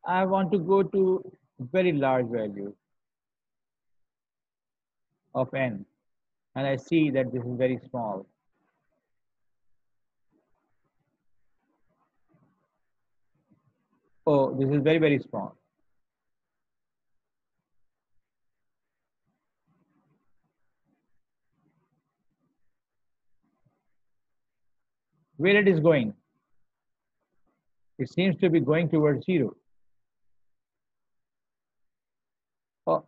[SPEAKER 1] I want to go to very large value of n, and I see that this is very small. Oh, this is very, very small. Where it is going? It seems to be going towards 0. Oh.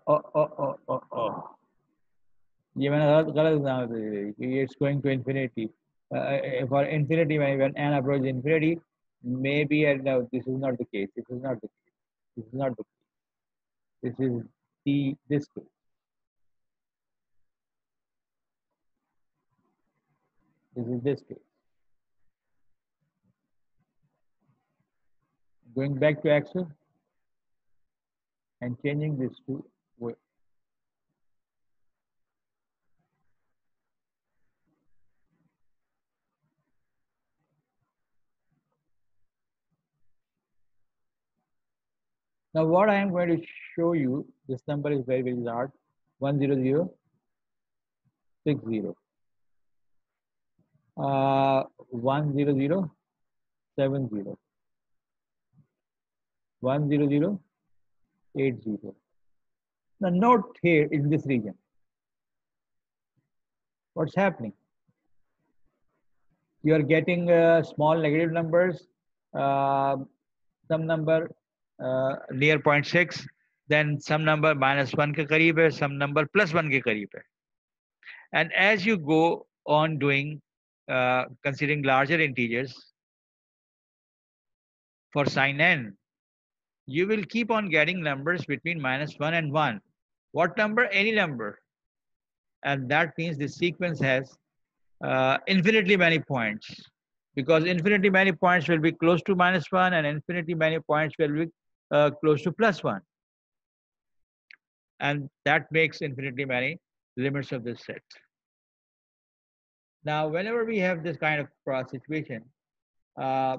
[SPEAKER 1] ये मैंने गलत example they the. It's going to infinity. For infinity, when n approaches infinity, maybe no, this is not the case. This is not the case. This is not the case. This is this case. This is this case. Going back to Excel and changing this to width. Now what I am going to show you, this number is very, very large, 10060. 10070. 10080. Now note here in this region, what's happening? You are getting small negative numbers, some number near 0.6, then some number -1 के करीब है, some number +1 के करीब है. And as you go on doing, considering larger integers for sine n, you will keep on getting numbers between -1 and 1. What number? Any number. And that means the sequence has infinitely many points. because infinity many points will be close to -1 and infinity many points will be close to +1. And that makes infinity many limits of this set. Now, whenever we have this kind of situation, uh,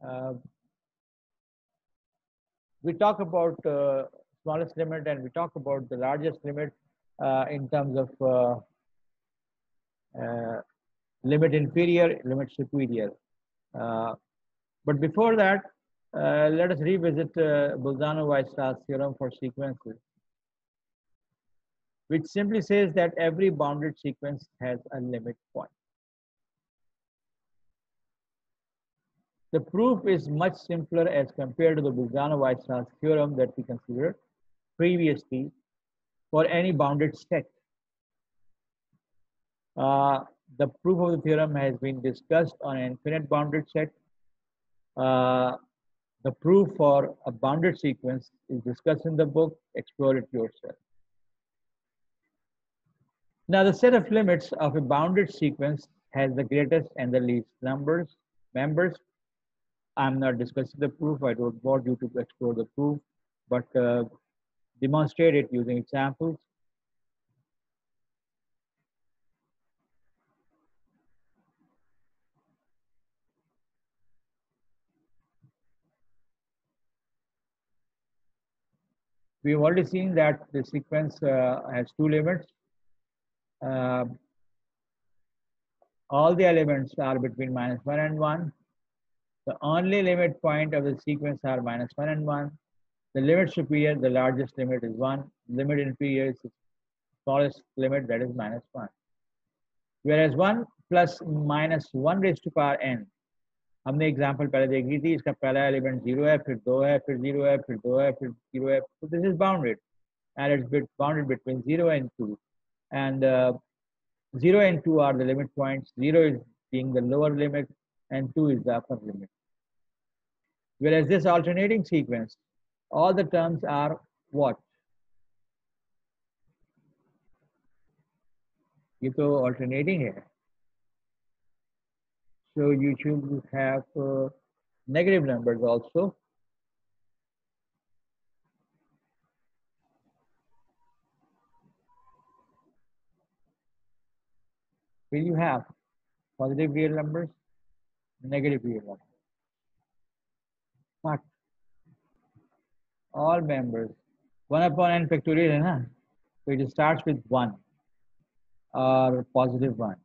[SPEAKER 1] uh, we talk about smallest limit and we talk about the largest limit in terms of uh, limit inferior, limit superior. Uh, but before that, let us revisit Bolzano-Weierstrass theorem for sequences, which simply says that every bounded sequence has a limit point. The proof is much simpler as compared to the Bolzano-Weierstrass theorem that we considered previously for any bounded set. Uh, the proof of the theorem has been discussed on an infinite bounded set. The proof for a bounded sequence is discussed in the book. Explore it yourself. Now, the set of limits of a bounded sequence has the greatest and the least members. I'm not discussing the proof. I don't want you to explore the proof, but demonstrate it using examples. We've already seen that the sequence has two limits. Uh, all the elements are between -1 and 1. The only limit point of the sequence are -1 and 1. The limit superior, the largest limit is 1. Limit inferior is the smallest limit, that is -1. Whereas 1 plus -1 raised to power n, हमने example पहले देखी थी, इसका पहला element 0 है, फिर 2 है, फिर 0 है, फिर 2 है, फिर 0 है. So this is bounded, and it's bounded between 0 and 2. And 0 and 2 are the limit points. 0 is being the lower limit, and 2 is the upper limit. Whereas this alternating sequence, all the terms are what? ये तो alternating है. So you should have negative numbers also. Will you have positive real numbers, negative real numbers? But all members, 1 upon n factorial है ना? So it starts with 1 or positive 1.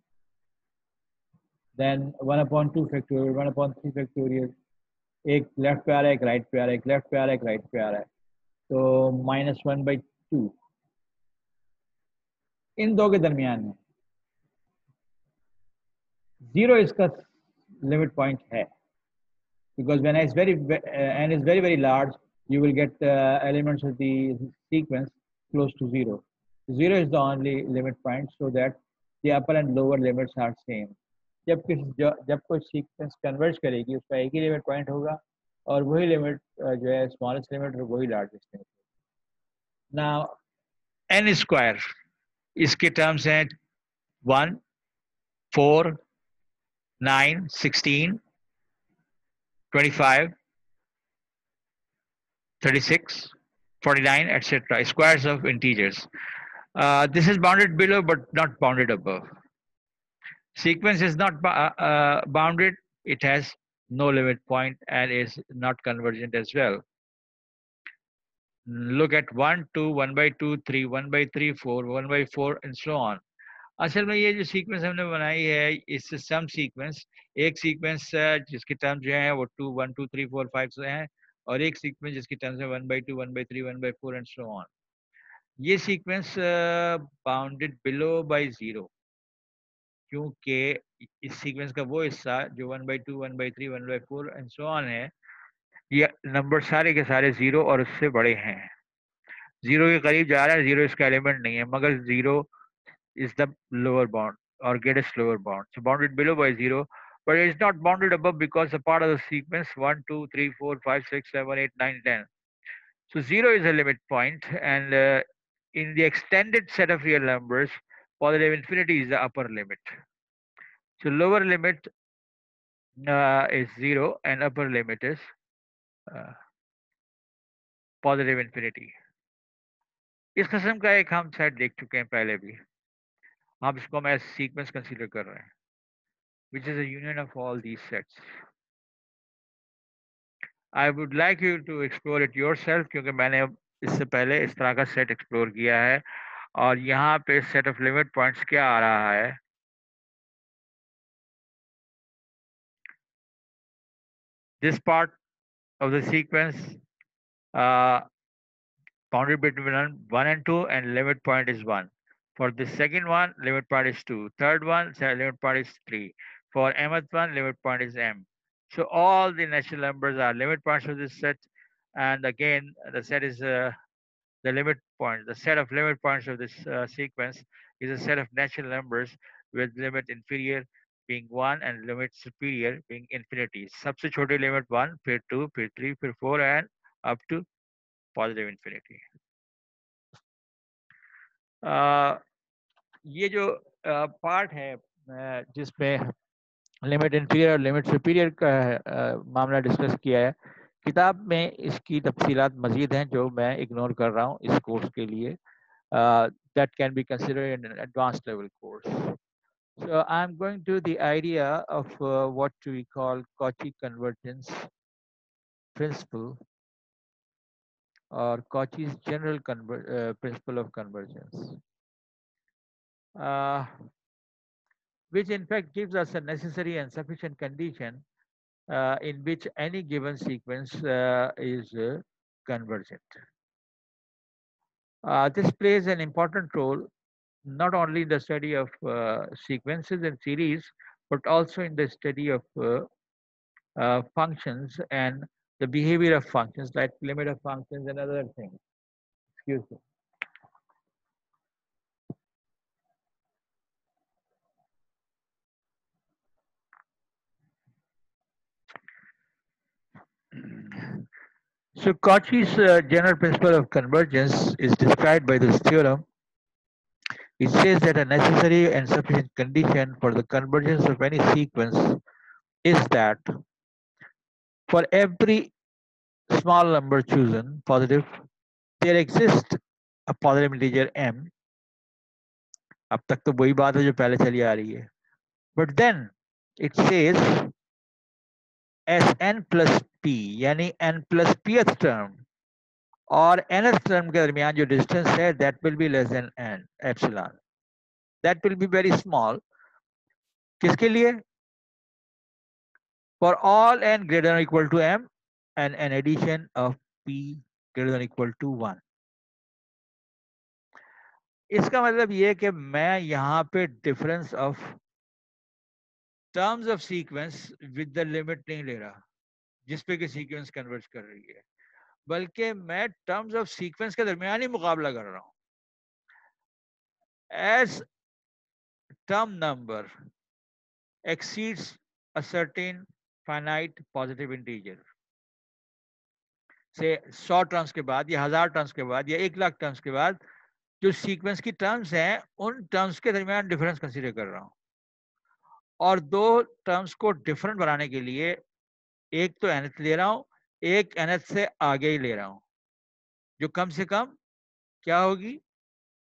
[SPEAKER 1] Then 1 upon 2 factorial, 1 upon 3 factorial. एक left पे आ रहा है, एक right पे आ रहा है, एक लेफ्ट पे आ रहा है, एक राइट पे आ रहा है. तो -1/2 इन दो के दरमियान में 0 इसका limit point है, because when n is very large, you will get elements of the sequence close to 0. 0 is the only limit point, so that the upper and lower limits are same. जब कोई sequence converge करेगी, उसका एक ही limit point होगा और वही limit जो है स्मॉलेस्ट लिमिट और वही largest limit. Now n square इसके टर्म्स हैं 1, 4, 9, 16, 25, 36, 49, etc. Squares of integers. This is bounded below but not bounded above. Sequence is not bounded. It has no limit point and is not convergent as well. Look at 1, 2, 1/2, 3, 1/3, 4, 1/4 and so on. असल में ये जो sequence हमने बनाई है, इससे सम sequence, एक sequence जिसके टर्म जो है वो 2, 1, 2, 3, 4, 5 से हैं, और एक सीक्वेंस जिसकी टर्म्स है 1/2, 1/3, 1/4 एंड सो ऑन. ये सीक्वेंस बाउंडेड बिलो बाय 0, क्योंकि इस सीक्वेंस का वो हिस्सा जो 1/2, 1/3, 1/4 एंड सो ऑन है, ये नंबर सारे के सारे 0 और उससे बड़े हैं. 0 के करीब जा रहा है, 0 इसका एलिमेंट नहीं है, मगर 0 is the lower bound or greatest lower bound. So bounded below by 0, but it is not bounded above because a part of the sequence 1, 2, 3, 4, 5, 6, 7, 8, 9, 10. So 0 is a limit point, and in the extended set of real numbers, positive infinity is the upper limit. So lower limit is 0 and upper limit is uh, positive infinity. इस किस्म का एक हम set देख चुके हैं पहले भी. हम इसको हम सीक्वेंस कंसीडर कर रहे हैं, which is a union of all these sets. I would like you to explore it yourself क्योंकि मैंने इससे पहले इस तरह का सेट एक्सप्लोर किया है और यहाँ पे सेट ऑफ लिमिट पॉइंट्स क्या आ रहा है. This part of the sequence uh, bounded between 1 and 2 and limit point is 1. For the second one, limit point is 2. Third one, limit point is 3. For mth one, limit point is m. So all the natural numbers are limit points of this set. And again, the set is the limit point. The set of limit points of this sequence is a set of natural numbers with limit inferior being 1 and limit superior being infinity. सबसे छोटी limit 1, फिर 2, फिर 3, फिर 4 and up to positive infinity. ये जो part है जिसमें limit inferior और लिमिट सुपीरियर का मामला डिस्कस किया है, किताब में इसकी तफसीलात मजीद हैं जो मैं इग्नोर कर रहा हूँ इस कोर्स के लिए. That can be considered in an advanced level course. So I'm going to the idea of what we call Cauchy convergence principle or Cauchy's general principle of convergence. Which in fact gives us a necessary and sufficient condition in which any given sequence is convergent. This plays an important role not only in the study of sequences and series, but also in the study of functions and the behavior of functions, like limit of functions and other things. Excuse me. So Cauchy's general principle of convergence is described by this theorem. It says that a necessary and sufficient condition for the convergence of any sequence is that for every small number chosen, positive, there exists a positive integer m. अब तक तो वही बात है जो पहले चली आ रही है. But then it says Sn plus p यानी n plus pth term और nth term के दरमियान जो डिस्टेंस है that will be less than n epsilon. That will be very small. किसके लिए? For all n greater than or equal to m and an addition of p greater than or equal to 1. इसका मतलब ये है कि मैं यहाँ पे difference of terms of sequence with the limit नहीं ले रहा जिस पे कि सीक्वेंस कन्वर्ज कर रही है, बल्कि मैं टर्म्स ऑफ सीक्वेंस के दरमियान ही मुकाबला कर रहा हूँ. As term number exceeds a certain finite positive integer, से 100 टर्म्स के बाद या 1000 टर्म्स के बाद या 1,00,000 टर्म्स के बाद जो सीक्वेंस की टर्म्स हैं उन टर्म्स के दरमियान डिफरेंस कंसीडर कर रहा हूँ. और दो टर्म्स को डिफरेंट बनाने के लिए एक तो nth ले रहा हूँ, एक nth से आगे ही ले रहा हूँ, जो कम से कम क्या होगी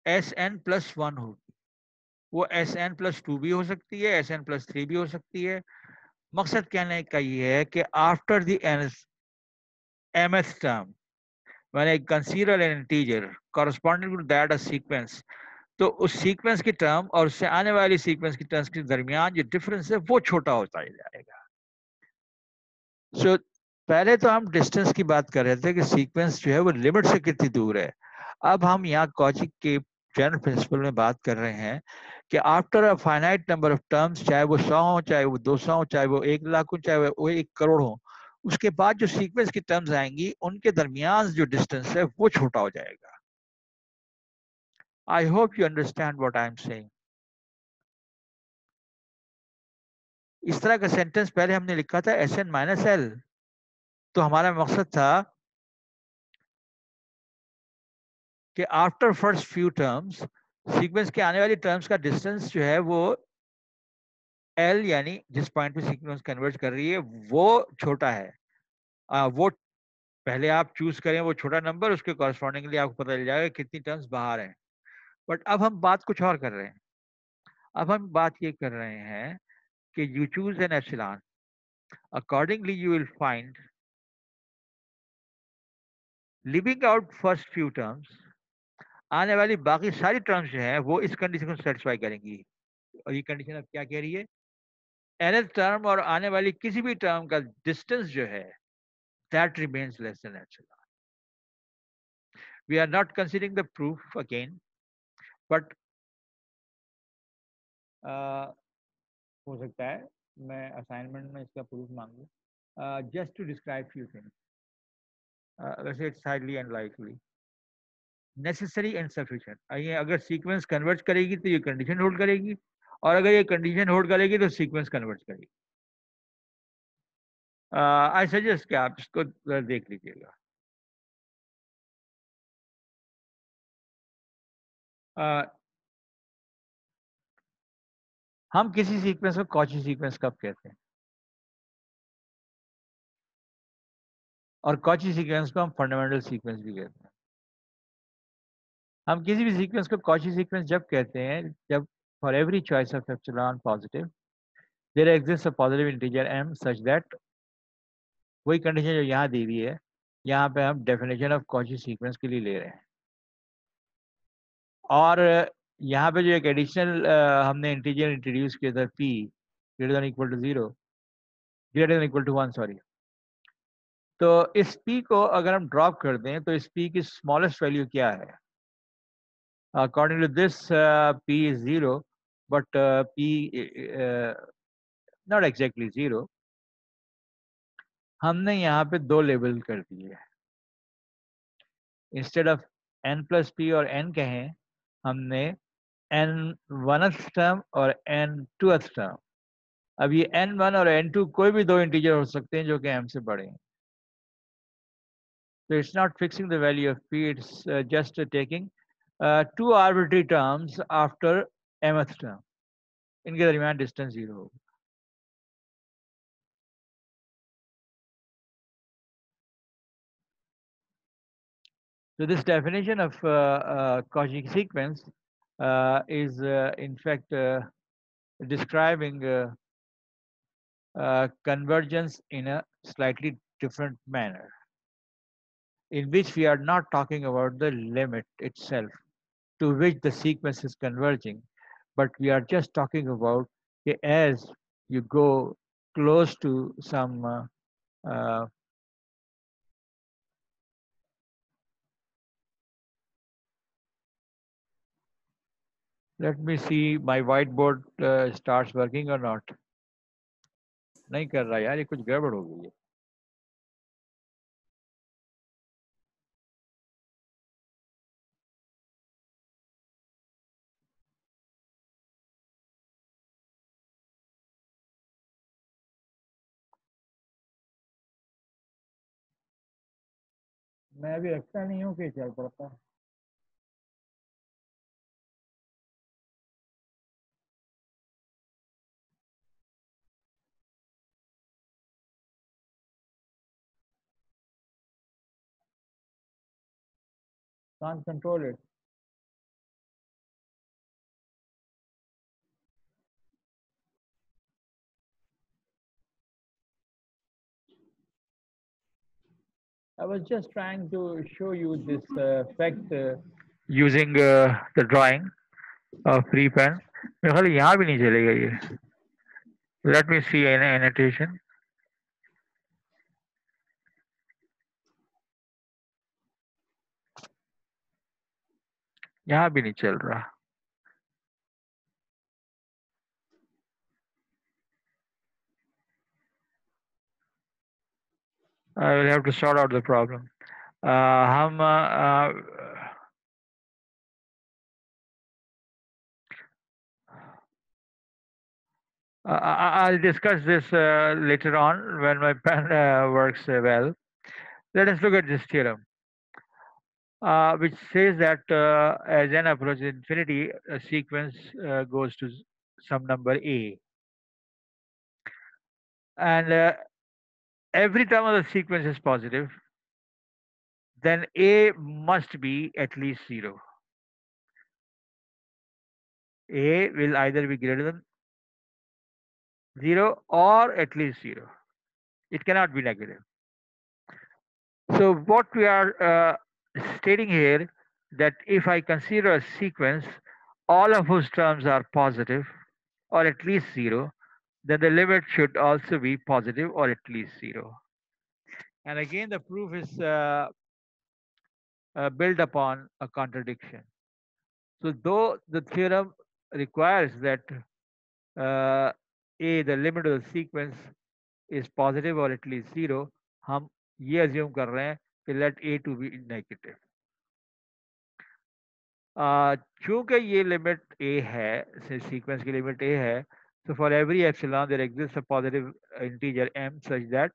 [SPEAKER 1] Sn plus 1 होगी. वो Sn plus 2 भी हो सकती है, Sn plus 3 भी हो सकती है. मकसद कहने का ये है कि after the mth term when I consider an integer corresponding to that a sequence, तो उस सीक्वेंस की टर्म और उससे आने वाली सीक्वेंस की टर्म्स के दरमियान जो डिफरेंस है वो छोटा होता जाएगा. सो पहले तो हम डिस्टेंस की बात कर रहे थे कि सीक्वेंस जो है वो लिमिट से कितनी दूर है. अब हम यहाँ कॉची के जनरल प्रिंसिपल में बात कर रहे हैं कि after a finite number of terms, चाहे वो 100 हो, चाहे वो 200 हो, चाहे वो 1,00,000 हो, चाहे वो 1 करोड़ हो, उसके बाद जो सीक्वेंस की टर्म्स आएंगी उनके दरमियान जो डिस्टेंस है वो छोटा हो जाएगा. I hope you understand what I am saying. इस तरह का सेंटेंस पहले हमने लिखा था Sn माइनस एल, तो हमारा मकसद था कि after first few terms sequence के आने वाली टर्म्स का डिस्टेंस जो है वो L यानी जिस पॉइंट पे सीक्वेंस कन्वर्ज कर रही है वो छोटा है, वो पहले आप चूज करें वो छोटा नंबर, उसके कॉरस्पॉन्डिंगली आपको पता चल जाएगा कितनी टर्म्स बाहर हैं। बट अब हम बात कुछ और कर रहे हैं। अब हम बात ये कर रहे हैं कि you choose an epsilon, accordingly you will find living out first few terms, आने वाली बाकी सारी टर्म्स जो हैं वो इस कंडीशन को सेटिस्फाई करेंगी। और ये कंडीशन अब क्या कह रही है, nth टर्म और आने वाली किसी भी टर्म का डिस्टेंस जो है that remains less than epsilon. We are not considering the proof again, but हो सकता है मैं असाइनमेंट में इसका प्रूफ मांगू, just to describe few things. वैसे it's highly unlikely. Necessary and sufficient. ये अगर सीक्वेंस कन्वर्ज करेगी तो ये कंडीशन होल्ड करेगी, और अगर ये कंडीशन होल्ड करेगी तो सीक्वेंस कन्वर्ज करेगी। आई सजेस्ट कि आप इसको देख लीजिएगा। हम किसी सीक्वेंस को कॉची सीक्वेंस कब कहते हैं, और कॉची सीक्वेंस को हम फंडामेंटल सीक्वेंस भी कहते हैं। हम किसी भी सीक्वेंस को कॉची सीक्वेंस जब कहते हैं जब for every choice of epsilon positive there exist a positive integer m such that, वही कंडीशन जो यहाँ दी हुई है, यहाँ पे हम डेफिनेशन ऑफ कॉची सीक्वेंस के लिए ले रहे हैं। और यहाँ पे जो एक एडिशनल हमने इंटीजर इंट्रोड्यूस किया था p greater than equal to 0, greater than equal to 1 sorry, तो इस p को अगर हम ड्रॉप कर दें तो इस p की स्मॉलेस्ट वैल्यू क्या है? According to this, p is 0, but p not exactly 0. हमने यहाँ पे दो लेबल कर दिए, instead of n plus p और n कहें, हमने n वनथ टर्म और n टूथ टर्म। अब ये n1 और n2 कोई भी दो इंटीजर हो सकते हैं जो कि m से बड़े हैं। So it's not fixing the value of p, it's just taking two arbitrary terms after mth term. इनके दरमियान डिस्टेंस 0 होगा। So this definition of Cauchy sequence is in fact describing convergence in a slightly different manner, in which we are not talking about the limit itself to which the sequence is converging, but we are just talking about as you go close to some let me see my whiteboard starts working or not. नहीं कर रहा यार, ये कुछ गड़बड़ हो गई है। मैं अभी रखता नहीं हूँ कि चल पड़ता है। Can't control it. I was just trying to show you this fact using the drawing of free pen. मेरे ख्याल यहाँ भी नहीं चलेगा ये। Let me see an annotation. यहाँ भी नहीं चल रहा। I will have to sort out the problem. हम I'll discuss this later on when my pen works well. Let us look at this theorem, which says that as n approaches infinity, a sequence goes to some number a. and every term of the sequence is positive, then A must be at least 0. A will either be greater than 0 or at least 0. It cannot be negative. So what we are stating here, that if I consider a sequence, all of whose terms are positive or at least 0, then the limit should also be positive or at least 0. And again, the proof is built upon a contradiction. So though the theorem requires that the limit of the sequence is positive or at least 0, हम ये assume कर रहे हैं कि let a to be negative. चूंकि ये limit a है, sequence की लिमिट a है, so for every epsilon there exists a positive integer m such that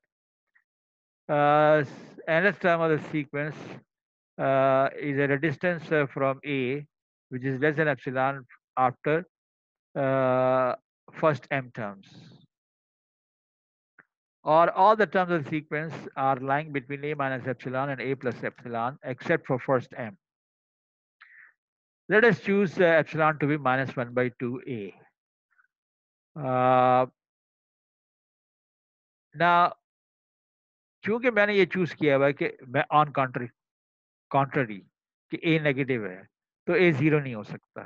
[SPEAKER 1] nth term of the sequence is at a distance from a which is less than epsilon after first m terms, or all the terms of the sequence are lying between a minus epsilon and a plus epsilon except for first m. Let us choose epsilon to be minus 1 by 2a. Now, चूंकि मैंने ये choose किया हुआ है कि मैं on contrary कि a negative है, तो a 0 नहीं हो सकता,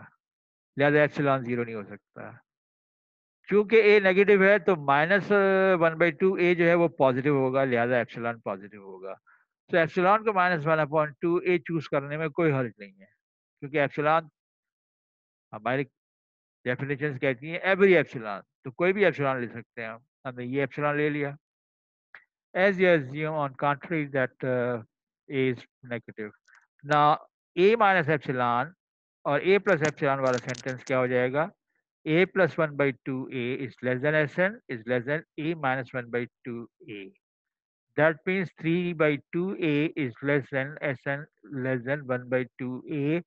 [SPEAKER 1] लिहाजा एप्सिलॉन 0 नहीं हो सकता. चूंकि a नेगेटिव है तो माइनस 1/2a जो है वो पॉजिटिव होगा, लिहाजा एप्सिलॉन पॉजिटिव होगा. तो एप्सिलॉन को माइनस 1/2a चूज करने में कोई हर्ज नहीं है, क्योंकि एप्सिलॉन हमारी डेफिनेशन कहती है एवरी एप्सिलॉन, तो कोई भी एप्सिलॉन ले सकते हैं हम. हमने ये एप्सिलॉन ले लिया. As you assume on contrary that a is negative. Now a minus epsilon और a plus epsilon वाला sentence क्या हो जाएगा? A plus 1 by 2a is less than Sn is less than a minus 1 by 2a. That means 3 by 2a is less than Sn less than 1 by 2a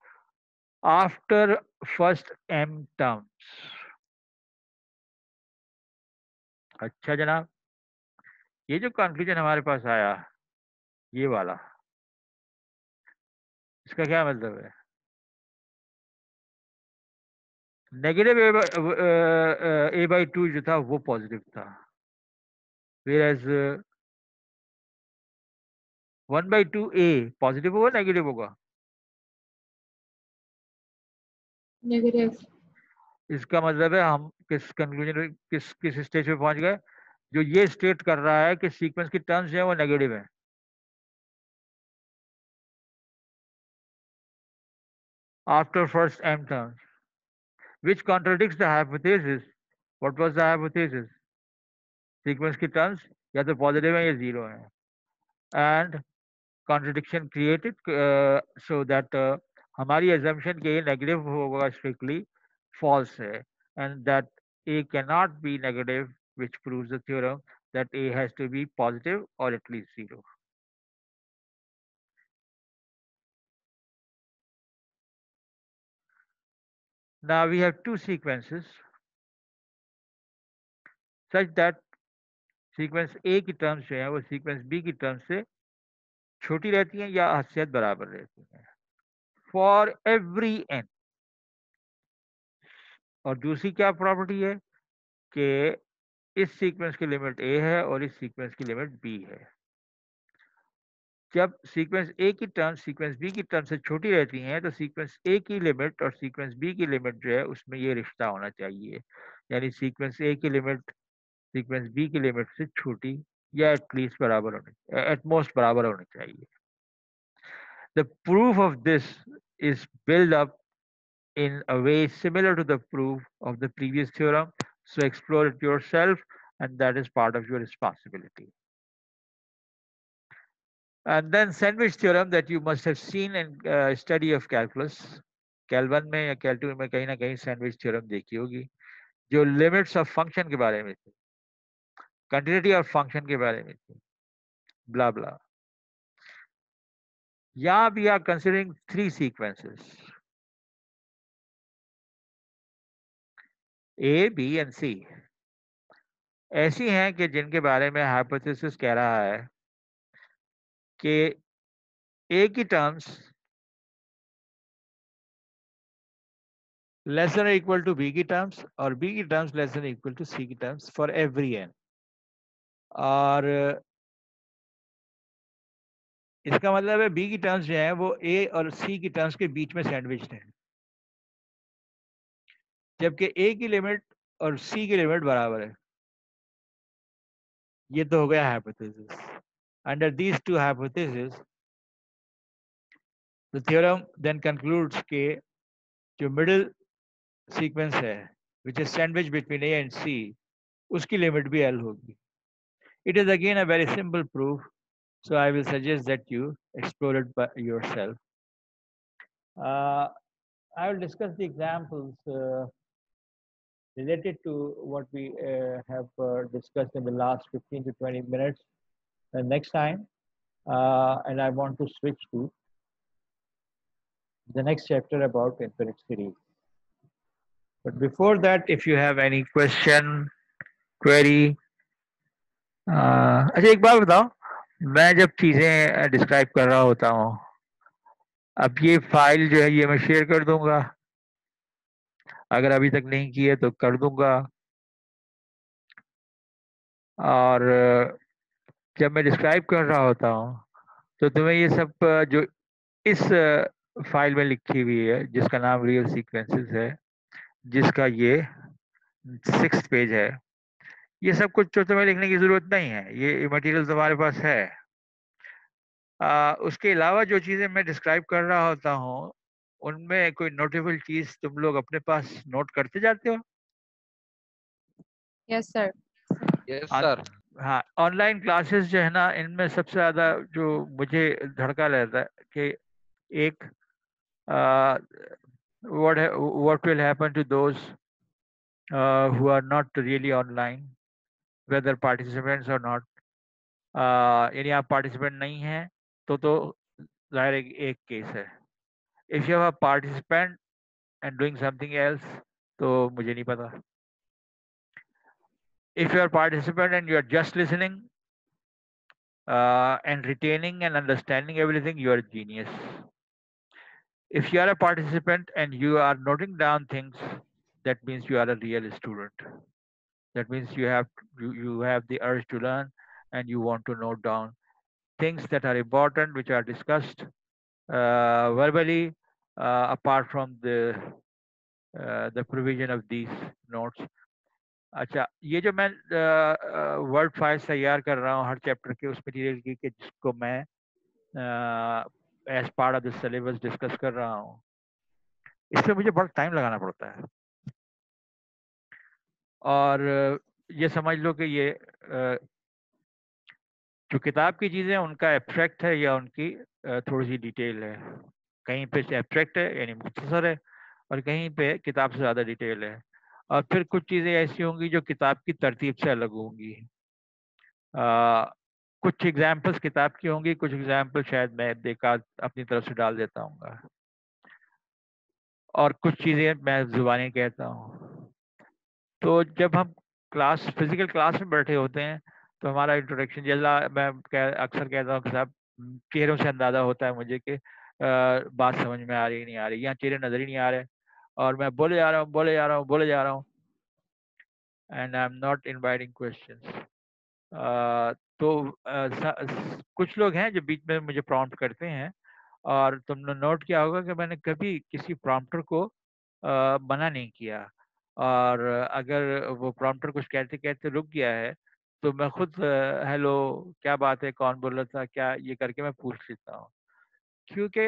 [SPEAKER 1] after first m terms. अच्छा जनाब, ये जो conclusion हमारे पास आया ये वाला, इसका क्या मतलब है? नेगेटिव a बाई 2 जो था वो पॉजिटिव था, whereas 1 by 2a पॉजिटिव होगा नेगेटिव होगा?
[SPEAKER 4] नेगेटिव.
[SPEAKER 1] इसका मतलब है हम किस कंक्लूजन किस स्टेज पे पहुंच गए, जो ये स्टेट कर रहा है कि सीक्वेंस की टर्म्स जो है वो नेगेटिव है. After first m terms, which contradicts the hypothesis. What was the hypothesis? Sequence की टर्म्स या तो पॉजिटिव है या जीरो है. And contradiction created so that हमारी assumption कि ये negative होगा strictly false है, and that a cannot be negative, which proves the theorem that a has to be positive or at least 0. Now we have two sequences such that sequence a की terms जो है वो sequence b की terms से छोटी रहती हैं या हद बराबर रहती हैं for every n. और दूसरी क्या प्रॉपर्टी है कि इस सीक्वेंस की लिमिट a है और इस सीक्वेंस की लिमिट b है. जब सीक्वेंस a की टर्म सीक्वेंस b की टर्म से छोटी रहती हैं तो सीक्वेंस a की लिमिट और सीक्वेंस b की लिमिट जो है उसमें ये रिश्ता होना चाहिए, यानी सीक्वेंस a की लिमिट सीक्वेंस b की लिमिट से छोटी या एटलीस्ट बराबर होनी, एटमोस्ट बराबर होनी चाहिए. The proof of this is build up in a way similar to the proof of the previous theorem. So explore it yourself, and that is part of your responsibility. And then sandwich theorem that you must have seen in study of calculus. Cal 1 में या Cal 2 में कहीं ना कहीं sandwich theorem देखी होगी, जो limits of function के बारे में थी, continuity of function के बारे में थी, blah blah. यहाँ we are considering three sequences, A, B and C. ऐसी हैं कि जिनके बारे में हाइपोथेसिस कह रहा है कि ए की terms less than equal to b की टर्म्स और बी की terms less than equal to c की टर्म्स फॉर एवरी एन। और इसका मतलब है बी की टर्म्स जो है वो ए और सी की टर्म्स के बीच में सैंडविच्ड है, जबकि ए की लिमिट और सी की लिमिट बराबर है। ये तो हो गया hypothesis. Under these two hypothesis the theorem then concludes के जो मिडिल सीक्वेंस है which is sandwich between a and c, उसकी लिमिट भी एल होगी। It is again a very simple proof, so I will suggest that you explore it by yourself. I will discuss the examples related to what we have discussed in the last 15 to 20 minutes next time. And I want to switch to the next chapter about infinite series. But before that, if you have any question, query, अच्छा एक बात बताओ, मैं जब चीज़ें describe कर रहा होता हूँ, अब ये फाइल जो है ये मैं शेयर कर दूंगा, अगर अभी तक नहीं की है तो कर दूंगा। और जब मैं डिस्क्राइब कर रहा होता हूँ तो तुम्हें ये सब जो इस फाइल में लिखी हुई है जिसका नाम रियल सीक्वेंसेस है, जिसका ये 6th पेज है, ये सब कुछ तो तुम्हें लिखने की जरूरत नहीं है, ये मटेरियल तुम्हारे पास है। उसके अलावा जो चीज़ें मैं डिस्क्राइब कर रहा होता हूँ उनमें कोई नोटेबल चीज़ तुम लोग अपने पास नोट करते जाते हो?
[SPEAKER 4] Yes sir.
[SPEAKER 3] Yes
[SPEAKER 1] on-
[SPEAKER 3] sir.
[SPEAKER 1] हाँ, ऑनलाइन क्लासेस जो है ना, इनमें सबसे ज़्यादा जो मुझे धड़का रहता है कि एक what will happen to those who are not really online, whether participants or not. यानी आप पार्टिसिपेंट नहीं हैं तो जाहिर है कि एक केस है। If you are participant and doing something else तो मुझे नहीं पता। If you are participant and you are just listening and retaining and understanding everything, you are a genius. If you are a participant and you are noting down things, that means you are a real student. That means you have the urge to learn and you want to note down things that are important, which are discussed verbally, apart from the provision of these notes. अच्छा, ये जो मैं word files तैयार कर रहा हूँ हर chapter के उस मटेरियल की, कि जिसको मैं as part of the syllabus discuss कर रहा हूँ, इसमें मुझे बहुत टाइम लगाना पड़ता है। और ये समझ लो कि ये जो किताब की चीज़ें उनका एब्स्ट्रैक्ट है या उनकी थोड़ी सी डिटेल है। कहीं पे एब्स्ट्रैक्ट है यानी मुख्तसर है, और कहीं पे किताब से ज़्यादा डिटेल है। और फिर कुछ चीज़ें ऐसी होंगी जो किताब की तरतीब से अलग होंगी। कुछ एग्जाम्पल्स किताब की होंगी, कुछ एग्जाम्पल शायद मैं देखा अपनी तरफ से डाल देता हूँ, और कुछ चीज़ें मैं ज़ुबानी कहता हूँ। तो जब हम फिजिकल क्लास में बैठे होते हैं तो हमारा इंट्रोडक्शन, जैसा मैं अक्सर कहता हूँ कि साहब, चेहरों से अंदाज़ा होता है मुझे कि बात समझ में आ रही नहीं आ रही, यहाँ चेहरे नज़र ही नहीं आ रहे और मैं बोले जा रहा हूँ बोले जा रहा हूँ बोले जा रहा हूँ, and I am not inviting questions. तो कुछ लोग हैं जो बीच में मुझे प्रॉम्प्ट करते हैं, और तुमने नोट किया होगा कि मैंने कभी किसी प्रॉम्प्टर को मना नहीं किया, और अगर वो प्रॉम्प्टर कुछ कहते कहते रुक गया है तो मैं खुद हेलो, क्या बात है, कौन बोल रहा था, क्या, ये करके मैं पूछ लेता हूँ। क्योंकि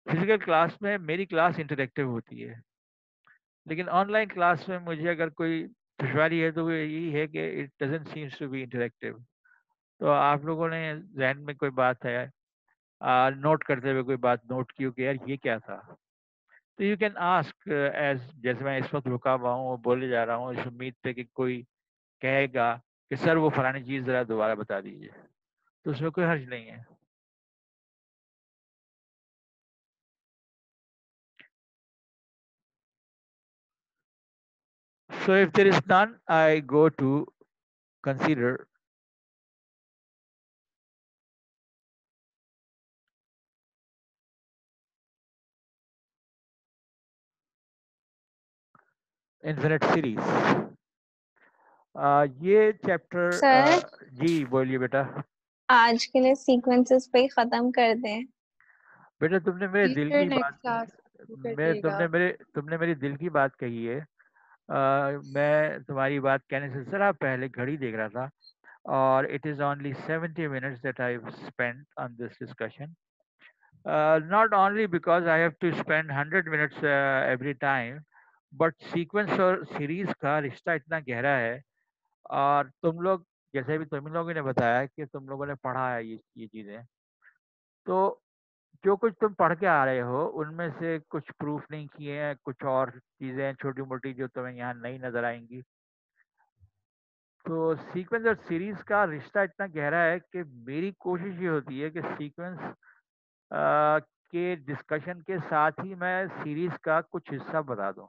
[SPEAKER 1] फिजिकल क्लास में मेरी क्लास इंटरेक्टिव होती है, लेकिन ऑनलाइन क्लास में मुझे अगर कोई दुश्वारी है तो वो यही है कि it doesn't seems to be interactive. तो आप लोगों ने जहन में कोई बात है नोट करते हुए कोई बात नोट की हो कि यार ये क्या था, तो यू कैन आस्क, एज जैसे मैं इस वक्त रुका हुआ हूँ बोले जा रहा हूँ इस उम्मीद पे कि कोई कहेगा कि सर वो फलानी चीज़ ज़रा दोबारा बता दीजिए, तो उसमें कोई हर्ज नहीं है। So if there is none, I go to consider infinite series. ये चैप्टर
[SPEAKER 5] सर
[SPEAKER 1] जी बोलिए बेटा।
[SPEAKER 5] आज के लिए सीक्वेंसेस पे ही खत्म कर दें।
[SPEAKER 1] बेटा तुमने मेरे दिल
[SPEAKER 4] टीचर
[SPEAKER 1] की
[SPEAKER 4] नेक्स्ट
[SPEAKER 1] बात
[SPEAKER 4] क्लास को
[SPEAKER 1] मैं
[SPEAKER 4] करिएगा।
[SPEAKER 1] तुमने मेरी दिल की बात कही है। मैं तुम्हारी बात कहने से जरा पहले घड़ी देख रहा था और it is only 70 minutes that I've spent on this discussion. Not only because I have to spend 100 minutes every time, but sequence और series का रिश्ता इतना गहरा है। और तुम लोग जैसे भी तुम लोगों ने बताया कि तुम लोगों ने पढ़ा है ये चीज़ें, तो जो कुछ तुम पढ़ के आ रहे हो उनमें से कुछ प्रूफ नहीं किए हैं, कुछ और चीज़ें छोटी मोटी जो तुम्हें यहाँ नहीं नज़र आएंगी। तो सीक्वेंस और सीरीज का रिश्ता इतना गहरा है कि मेरी कोशिश ये होती है कि सीक्वेंस के डिस्कशन के साथ ही मैं सीरीज का कुछ हिस्सा बता दूं।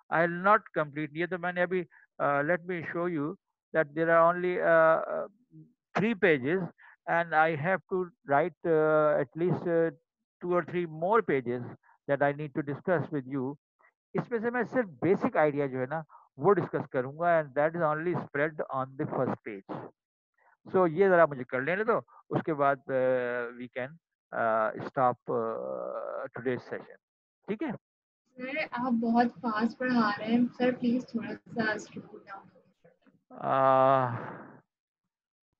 [SPEAKER 1] आई विल नॉट कंप्लीट, ये तो मैंने अभी let me show you that there are only 3 pages and I have to write at least 2 or 3 more pages that I need to discuss with you. इसमें से मैं सिर्फ बेसिक आइडिया जो है ना वो डिस्कस करूंगा and that is only spread on the first page. So ये जरा मुझे कर लेने दो, उसके बाद we can stop today's session. ठीक है।
[SPEAKER 4] सर आप बहुत फास्ट पढ़ा रहे हैं, सर प्लीज थोड़ा सा स्लो डाउन।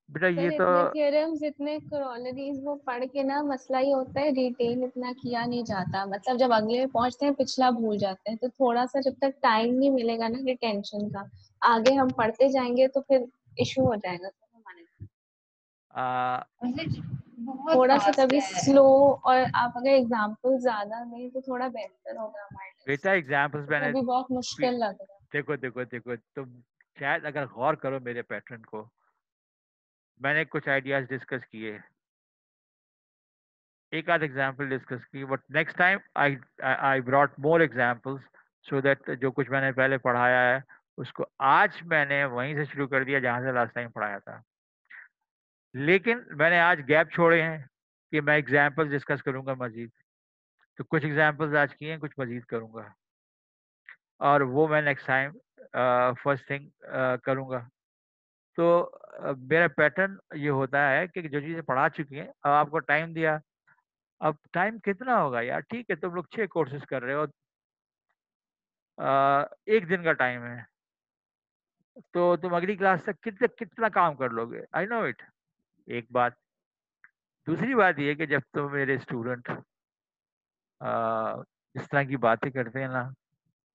[SPEAKER 1] बेटा ये
[SPEAKER 5] सर
[SPEAKER 1] तो
[SPEAKER 5] इतने थ्योरम्स इतने क्रोलरीज वो पढ़ के ना मसला ये होता है डिटेल इतना किया नहीं जाता, मतलब जब अगले में पहुंचते हैं पिछला भूल जाते हैं, तो थोड़ा सा जब तक टाइम नहीं मिलेगा ना रिटेंशन का, आगे हम पढ़ते जाएंगे तो फिर इशू हो जाएगा सर हमारे लिए।
[SPEAKER 4] बहुत
[SPEAKER 5] थोड़ा सा
[SPEAKER 4] फास्ट
[SPEAKER 5] तभी
[SPEAKER 4] है।
[SPEAKER 5] स्लो, और आप अगर एग्जाम्पल ज्यादा दें तो थोड़ा बेहतर होगा हमारे लिए।
[SPEAKER 1] बेटा एग्जाम्पल्स
[SPEAKER 5] तो
[SPEAKER 1] मैंने
[SPEAKER 5] अभी बहुत मुश्किल लग रहा है।
[SPEAKER 1] देखो देखो देखो तुम शायद अगर गौर करो मेरे पैटर्न को, मैंने कुछ आइडियाज डिस्कस किए, एक आध एग्जाम्पल डिस्कस की, but next time I I brought more examples so that जो कुछ मैंने पहले पढ़ाया है उसको आज मैंने वहीं से शुरू कर दिया जहां से लास्ट टाइम पढ़ाया था। लेकिन मैंने आज गैप छोड़े हैं कि मैं एग्जाम्पल्स डिस्कस करूंगा मजीद। तो कुछ एग्जाम्पल्स आज किए हैं, कुछ मजीद करूंगा और वो मैं नेक्स्ट टाइम फर्स्ट थिंग करूंगा। तो मेरा पैटर्न ये होता है कि जो चीज़ें पढ़ा चुकी हैं, अब आपको टाइम दिया, अब टाइम कितना होगा यार, ठीक है तुम लोग 6 कोर्सेज कर रहे हो, एक दिन का टाइम है, तो तुम अगली क्लास तक कितने कितना काम कर लोगे, आई नो इट। एक बात, दूसरी बात ये कि जब तुम मेरे स्टूडेंट इस तरह की बातें करते हैं ना,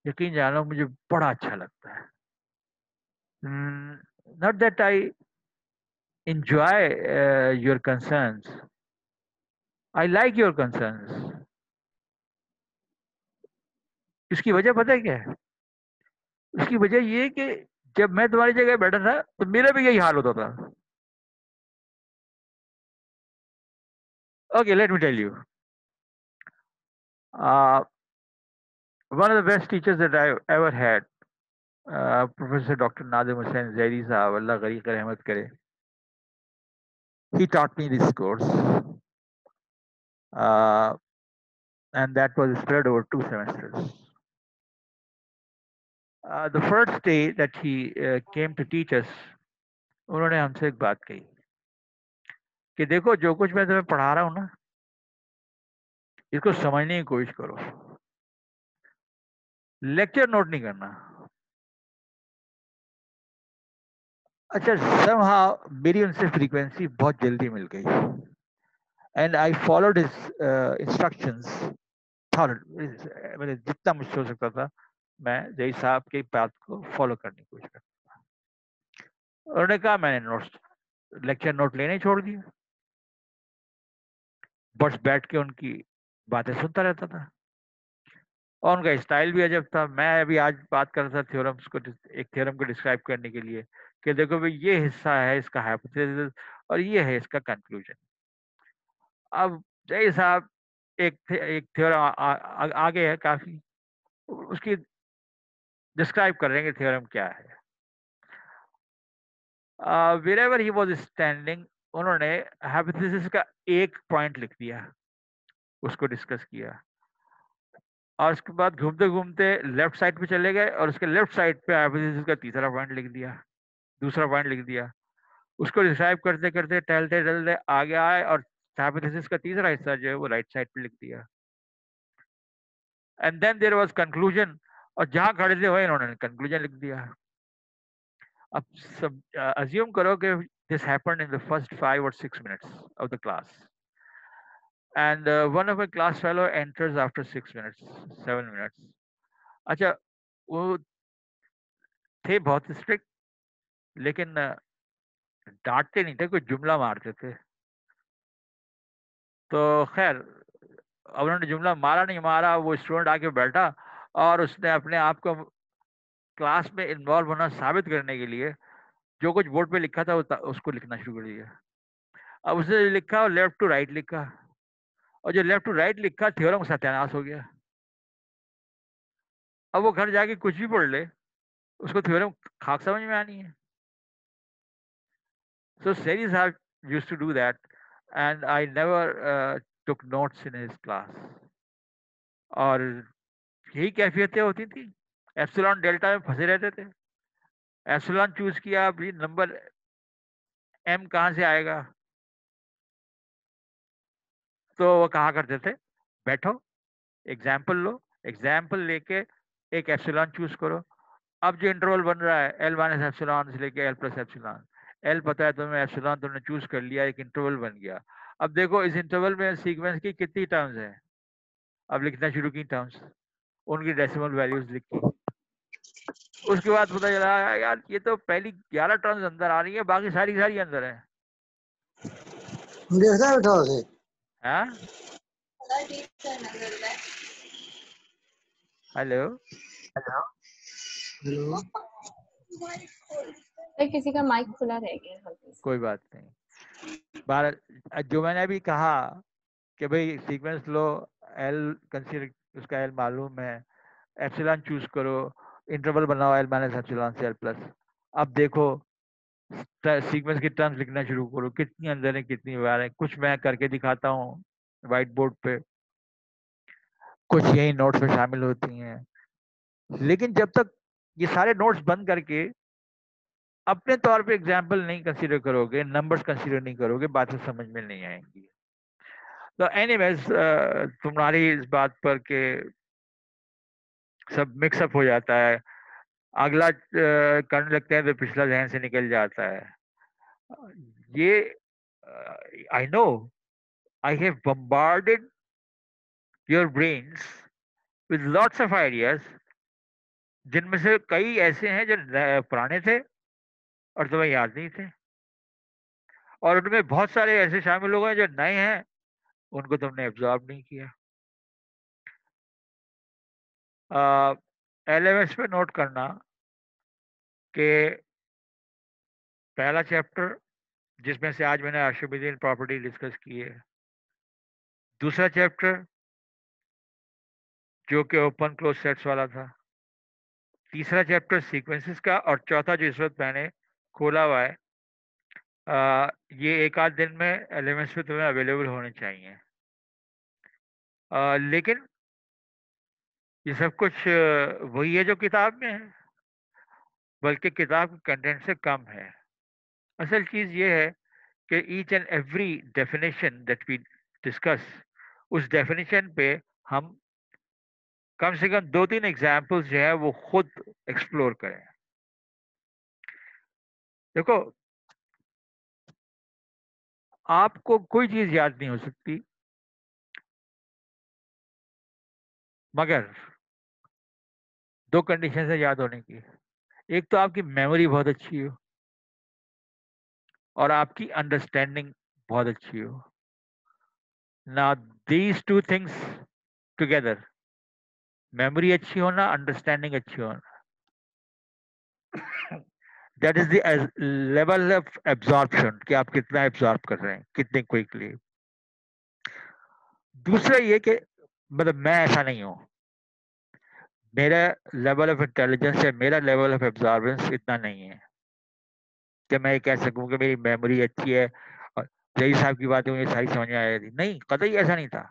[SPEAKER 1] यकीन जानो मुझे बड़ा अच्छा लगता है। Not that I enjoy your concerns, I like your concerns। इसकी वजह पता है क्या है? उसकी वजह ये है कि जब मैं तुम्हारी जगह बैठा था तो मेरा भी यही हाल होता था। Okay, let me tell you, one of the best teachers that I ever had, Professor Dr. Nadim Hussain Zaidi साहब, अल्लाह गरीक रहमत करे, he taught me this course, uh, and that was spread over 2 semesters. The first day that he came to teach us, उन्होंने हमसे एक बात कही कि देखो जो कुछ मैं तुम्हें पढ़ा रहा हूँ ना, इसको समझने की कोशिश करो, लेक्चर नोट नहीं करना। अच्छा, somehow मेरी उनसे फ्रीक्वेंसी बहुत जल्दी मिल गई and I followed his instructions, मैंने जितना मुझसे हो सकता था मैं जय साहब के बात को फॉलो करने की कोशिश करता था। उन्होंने कहा मैंने नोट्स लेक्चर नोट लेने छोड़ दिए, बस बैठ के उनकी बातें सुनता रहता था और उनका स्टाइल भी अजब था। मैं अभी आज बात कर रहा था थ्योरम्स को, एक थ्योरम को डिस्क्राइब करने के लिए कि देखो भाई ये हिस्सा है इसका हाइपोथेसिस और ये है इसका कंक्लूजन। अब जय साहब एक थ्योरम आगे है काफी, उसकी डिस्क्राइब कर रहे हैं कि थ्योरम क्या है। wherever he was standing, उन्होंने हाइपोथेसिस का एक पॉइंट लिख दिया, उसको डिस्कस किया, और उसके बाद घूमते घूमते लेफ्ट साइड पे चले गए और उसके लेफ्ट साइड पे हाइपोथेसिस का तीसरा पॉइंट लिख दिया, दूसरा पॉइंट लिख दिया, उसको डिस्क्राइब करते करते टहलते टहलते आगे आए और हाइपोथेसिस का तीसरा हिस्सा जो है वो राइट साइड पे लिख दिया, and then there was conclusion, और जहां खड़े थे वही इन्होंने कंक्लूजन लिख दिया। अब सब अज्यूम करो कि this happened in the first 5 or 6 minutes of the class, and one of my class fellow enters after 6 minutes, 7 minutes. अच्छा, वो थे बहुत स्ट्रिक्ट, लेकिन डांटते नहीं थे, कोई जुमला मारते थे। तो खैर, अब उन्होंने जुमला मारा नहीं मारा, वो स्टूडेंट आके बैठा और उसने अपने आप को क्लास में इन्वॉल्व होना साबित करने के लिए जो कुछ बोर्ड पे लिखा था उसको लिखना शुरू कर दिया। अब उसने लिखा और लेफ्ट टू राइट लिखा, और जो लेफ्ट टू राइट लिखा थ्योरम सत्यानाश हो गया। अब वो घर जाके कुछ भी पढ़ ले, उसको थ्योरम खाक समझ में आनी है। So Series have used to do that, and I never took notes in his class. और यही कैफियतें होती थी, एप्सिलॉन डेल्टा में फंसे रहते थे। एप्सिलॉन चूज किया, अभी नंबर एम कहाँ से आएगा, तो वो कहा करते थे बैठो एग्जाम्पल लो, एग्जाम्पल लेके एक एप्सिलॉन चूज करो। अब जो इंटरवल बन रहा है एल माइनस एप्सिलॉन से लेके एल प्लस एप्सिलॉन, एल पता है तुम्हें, एप्सिलॉन तुमने चूज कर लिया, एक इंटरवल बन गया। अब देखो इस इंटरवल में सीक्वेंस की कितनी टर्म्स है, अब लिखना शुरू की टर्म्स, उनकी डेसिमल वैल्यूज लिखी। उसके बाद पता चला यार ये तो पहली 11 टर्म्स अंदर आ रही है, बाकी सारी सारी अंदर है।
[SPEAKER 6] देखता बैठा उसे।
[SPEAKER 1] हाँ, हेलो
[SPEAKER 6] हेलो,
[SPEAKER 5] किसी का माइक खुला रह गया।
[SPEAKER 1] कोई बात नहीं। बार जो मैंने अभी कहा कि भाई सीक्वेंस लो, एल कंसीडर, उसका एल मालूम है, एप्सिलॉन चूज करो, इंटरवल बनाओ एल माइनस एप्सिलॉन से एल प्लस। अब देखो सीक्वेंस की टर्म्स लिखना शुरू करो, कितनी अंदर है कितनी बाहर है। कुछ मैं करके दिखाता हूँ व्हाइट बोर्ड पे, कुछ यही नोट्स में शामिल होती हैं। लेकिन जब तक ये सारे नोट्स बंद करके अपने तौर पे एग्जाम्पल नहीं कंसीडर करोगे, नंबर्स कंसीडर नहीं करोगे, बातें समझ में नहीं आएंगी। तो एनीवेज, तुम्हारी इस बात पर के सब मिक्सअप हो जाता है, अगला करने लगते हैं तो पिछला ध्यान से निकल जाता है। ये I know I have bombarded your brains with lots of ideas, जिनमें से कई ऐसे हैं जो पुराने थे और तुम्हें याद नहीं थे, और उनमें बहुत सारे ऐसे शामिल हो गए जो नए हैं, उनको तुमने एब्जॉर्ब नहीं किया। एलएमएस पे नोट करना कि पहला चैप्टर जिसमें से आज मैंने आर्शिमिडियन प्रॉपर्टी डिस्कस की है, दूसरा चैप्टर जो कि ओपन क्लोज सेट्स वाला था, तीसरा चैप्टर सीक्वेंसेस का, और चौथा जो इस वक्त मैंने खोला हुआ है, ये एक आध दिन में एलएमएस पे तुम्हें अवेलेबल होने चाहिए। लेकिन ये सब कुछ वही है जो किताब में है, बल्कि किताब के कंटेंट से कम है। असल चीज़ ये है कि each and every definition that we discuss, उस डेफिनेशन पे हम कम से कम 2-3 एग्जाम्पल्स जो है वो खुद एक्सप्लोर करें। देखो, आपको कोई चीज याद नहीं हो सकती मगर दो कंडीशन है याद होने की। एक तो आपकी मेमोरी बहुत अच्छी हो और आपकी अंडरस्टैंडिंग बहुत अच्छी हो। ना these two things together, memory अच्छी होना, अंडरस्टैंडिंग अच्छी होना, that is the level of absorption, कि आप कितना एब्जॉर्ब कर रहे हैं, कितने क्विकली। दूसरा ये कि मतलब मैं ऐसा नहीं हूं, मेरा लेवल ऑफ इंटेलिजेंस या मेरा लेवल ऑफ एब्जॉर्बेंस इतना नहीं है। जब मैं ये कह सकूं कि मेरी मेमोरी अच्छी है और जई साहब की बातें मुझे सारी समझ में आ रही थी। नहीं, कतई ऐसा नहीं था।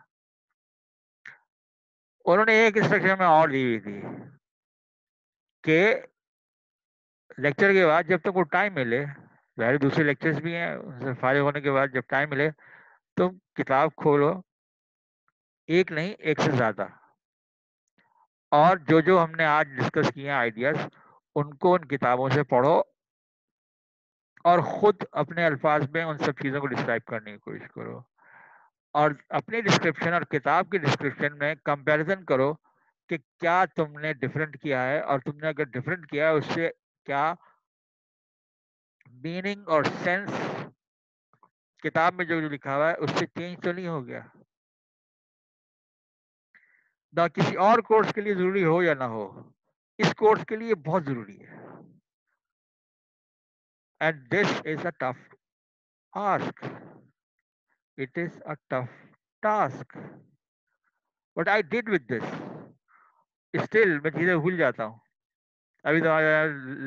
[SPEAKER 1] उन्होंने एक इंस्ट्रक्शन में और दी हुई थी कि लेक्चर के बाद जब तक वो टाइम मिले, मेरे दूसरे लेक्चर्स भी हैं, उनसे फारिग होने के बाद जब टाइम मिले तुम किताब खोलो, एक नहीं एक से ज्यादा, और जो जो हमने आज डिस्कस किए आइडियाज उनको उन किताबों से पढ़ो और खुद अपने अल्फाज में उन सब चीज़ों को डिस्क्राइब करने की कोशिश करो, और अपने डिस्क्रिप्शन और किताब के डिस्क्रिप्शन में कंपैरिजन करो कि क्या तुमने डिफरेंट किया है, और तुमने अगर डिफरेंट किया है उससे क्या मीनिंग और सेंस किताब में जो जो लिखा हुआ है उससे चेंज तो नहीं हो गया ना। किसी और कोर्स के लिए जरूरी हो या ना हो, इस कोर्स के लिए बहुत जरूरी है। And this is a tough ask, it is a tough task, but I did with this. Still मैं चीजें भूल जाता हूँ। अभी तो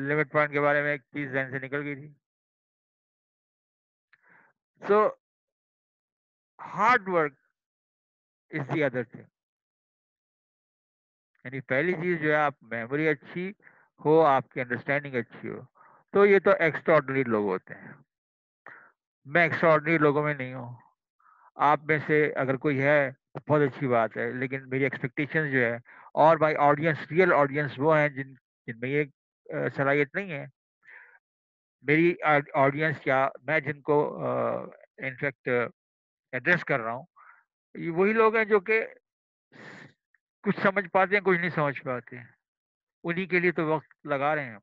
[SPEAKER 1] लिमिट पॉइंट के बारे में एक चीज जहन से निकल गई थी। So hard work is the other thing. यानी पहली चीज जो है, आप मेमोरी अच्छी हो, आपकी अंडरस्टैंडिंग अच्छी हो, तो ये तो एक्स्ट्राऑर्डिनरी लोग होते हैं। मैं एक्स्ट्राऑर्डिनरी लोगों में नहीं हूँ। आप में से अगर कोई है बहुत अच्छी बात है, लेकिन मेरी एक्सपेक्टेशंस जो है, और माई ऑडियंस, रियल ऑडियंस वो हैं जिनमें ये सलाहियत नहीं है। मेरी ऑडियंस क्या, मैं जिनको इनफैक्ट एड्रेस कर रहा हूँ, ये वही लोग हैं जो कि कुछ समझ पाते हैं, कुछ नहीं समझ पाते हैं। उन्हीं के लिए तो वक्त लगा रहे हैं।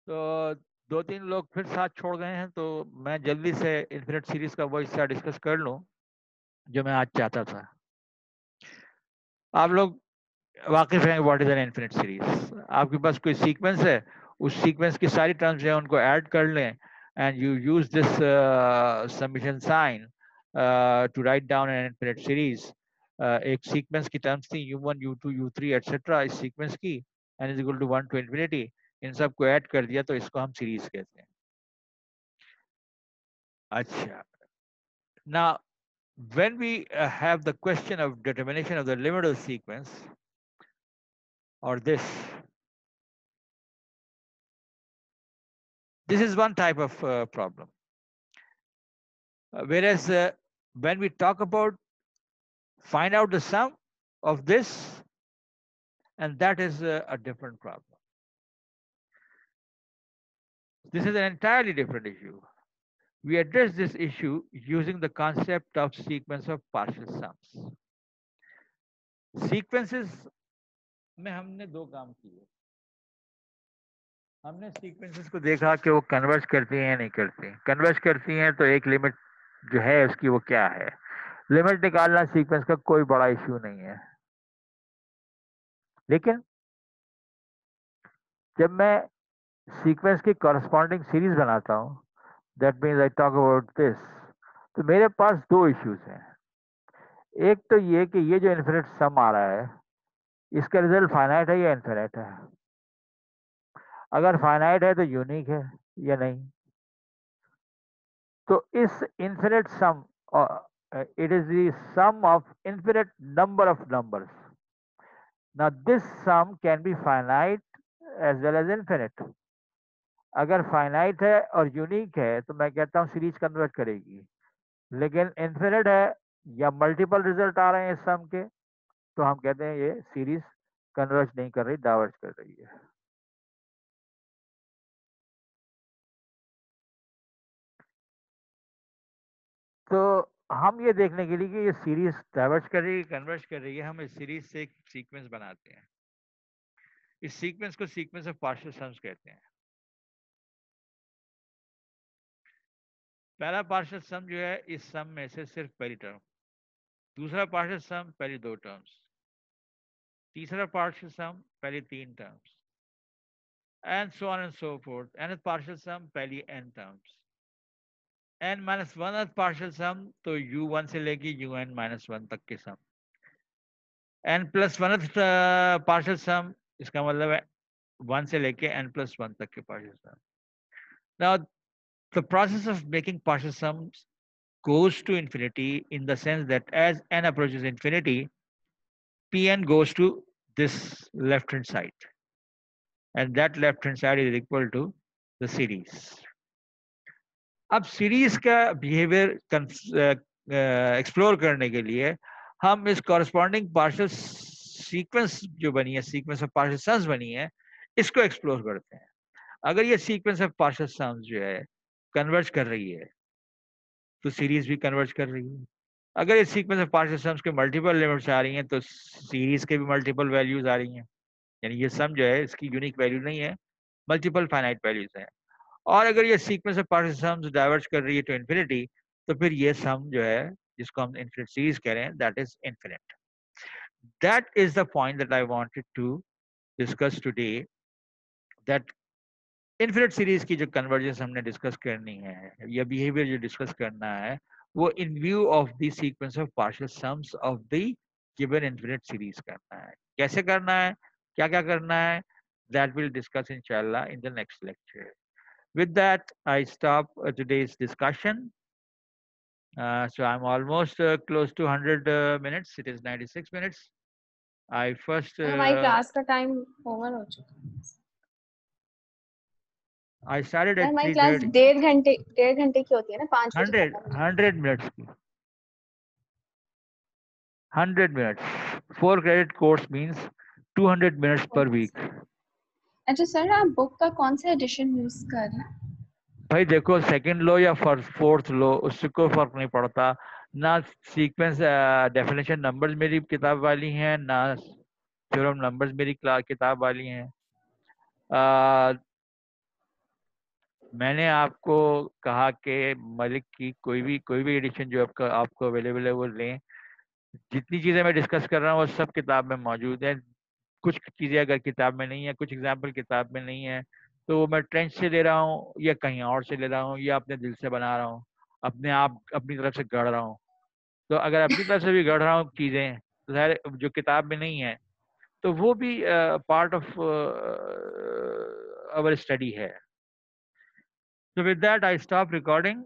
[SPEAKER 1] तो दो तीन लोग फिर साथ छोड़ गए हैं, तो मैं जल्दी से इन्फिनिट सीरीज का वो हिस्सा डिस्कस कर लूँ जो मैं आज चाहता था। आप लोग वाकिफ हैं what is an infinite series? आपके पास कोई सीक्वेंस है, उस सीक्वेंस की सारी टर्म्स जो है उनको ऐड कर लें, and you use this summation sign to write down an infinite series. एक सीक्वेंस की टर्म्स थी u1 u2 u3 एटसेट्रा, इस सीक्वेंस की, n is equal to 1 to infinity. इन सब को ऐड कर दिया तो इसको हम सीरीज कहते हैं। अच्छा, now when we have the question of determination of the limit of the sequence, or this is one type of problem. Whereas when we talk about find out the sum of this, and that is a different problem. This is an entirely different issue. We address this issue using the concept of sequence of partial sums. Sequences में हमने दो काम किए। हमने sequences को देखा कि वो कन्वर्ज करती हैं या नहीं करती। कन्वर्ज करती हैं तो एक लिमिट जो है उसकी वो क्या है, लिमिट निकालना सीक्वेंस का कोई बड़ा इश्यू नहीं है। लेकिन जब मैं सीक्वेंस की कॉरस्पॉन्डिंग सीरीज बनाता हूँ, that means I talk about this, तो मेरे पास दो इश्यूज हैं। एक तो ये कि ये जो इन्फिनिट सम आ रहा है, इसका रिजल्ट फाइनाइट है या इन्फिनिट है। अगर फाइनाइट है तो यूनिक है या नहीं। तो इस infinite sum, it is the sum of infinite number of numbers. Now this sum can be finite as well as infinite. अगर फाइनाइट है और यूनिक है तो मैं कहता हूँ सीरीज कन्वर्ट करेगी, लेकिन इन्फिनिट है या मल्टीपल रिजल्ट आ रहे हैं इस सम के, तो हम कहते हैं ये सीरीज कन्वर्ट नहीं कर रही, डाइवर्ज कर रही है। तो हम ये देखने के लिए कि ये सीरीज डाइवर्ज कर रही है, कन्वर्ट कर रही है, हम इस सीरीज से एक सीक्वेंस बनाते हैं। इस सीक्वेंस को सीक्वेंस ऑफ पार्शियल सम्स कहते हैं। पहला पार्शियल सम जो है, इस सम में से सिर्फ पहली टर्म, दूसरा पार्शियल सम पहली दो टर्म्स, तीसरा पार्शियल सम पहली तीन terms, and so on and so forth. N partial sum पहली n terms, n minus one partial sum तो u1 से लेके un माइनस वन तक के सम, n plus one partial sum, इसका मतलब है 1 से लेके n प्लस वन तक के partial sum. Now, the process of making partial sums goes to infinity in the sense that as n approaches infinity, Pn goes to this left hand side, and that left hand side is equal to the series. अब series का behaviour explore करने के लिए हम इस corresponding partial sequence जो बनी है, सीक्वेंस ऑफ पार्शियल सम्स बनी है, इसको एक्सप्लोर करते हैं. अगर ये सीक्वेंस ऑफ पार्शियल सम्स जो है कन्वर्ज कर रही है, तो सीरीज भी कन्वर्ज कर रही है. अगर ये सीक्वेंस ऑफ पार्शियल सम्स के मल्टीपल लिमिट्स आ रही हैं, तो सीरीज के भी मल्टीपल वैल्यूज आ रही हैं. यानी ये सम जो है इसकी यूनिक वैल्यू नहीं है, मल्टीपल फाइनाइट वैल्यूज हैं. और अगर ये sequence of partial sums diverge कर रही है टू इन्फिनिटी, तो फिर ये सम जो है जिसको हम इन्फिनिट सीरीज कह रहे हैं, that is infinite. That is the point that I wanted to discuss today, that infinite series की जो कन्वर्जेंस हमने डिस्कस करनी है या बिहेवियर जो डिस्कस करना है, वो इन view of the sequence of partial sums of the given infinite series करना है. कैसे करना है, क्या क्या करना है, दैट विल डिस्कस इंशाल्लाह in the next lecture. With that, I stop today's discussion. So I'm almost close to 100 minutes. It is 96 minutes. I first.
[SPEAKER 5] हमारी क्लास का टाइम ओवर हो चुका है.
[SPEAKER 1] I started at
[SPEAKER 5] हमारी क्लास
[SPEAKER 1] 3:30.
[SPEAKER 5] 1.5 घंटे की होती है ना, 5 बजे
[SPEAKER 1] 100 minutes. 100 minutes. 4 credit course means 200 minutes per week.
[SPEAKER 5] अच्छा सर, आप बुक का कौन सा एडिशन यूज कर रहे हैं?
[SPEAKER 1] भाई देखो, सेकंड लो या फोर्थ लो, उससे कोई फर्क नहीं पड़ता. ना सीक्वेंस डेफिनेशन नंबर्स मेरी किताब वाली हैं, ना थ्योरम नंबर्स मेरी किताब वाली हैं. मैंने आपको कहा कि मलिक की कोई भी एडिशन जो आपको अवेलेबल है वो लें. जितनी चीज़ें मैं डिस्कस कर रहा हूँ वो सब किताब में मौजूद है. कुछ चीज़ें अगर किताब में नहीं है, कुछ एग्जाम्पल किताब में नहीं है, तो वो मैं ट्रेंच से ले रहा हूँ या कहीं और से ले रहा हूँ या अपने दिल से बना रहा हूँ, अपने आप अपनी तरफ से गढ़ रहा हूँ. तो अगर अपनी तरफ से भी गढ़ रहा हूँ चीज़ें, तो ज़ाहिर जो किताब में नहीं है तो वो भी पार्ट ऑफ आवर स्टडी है. So with that, I stop recording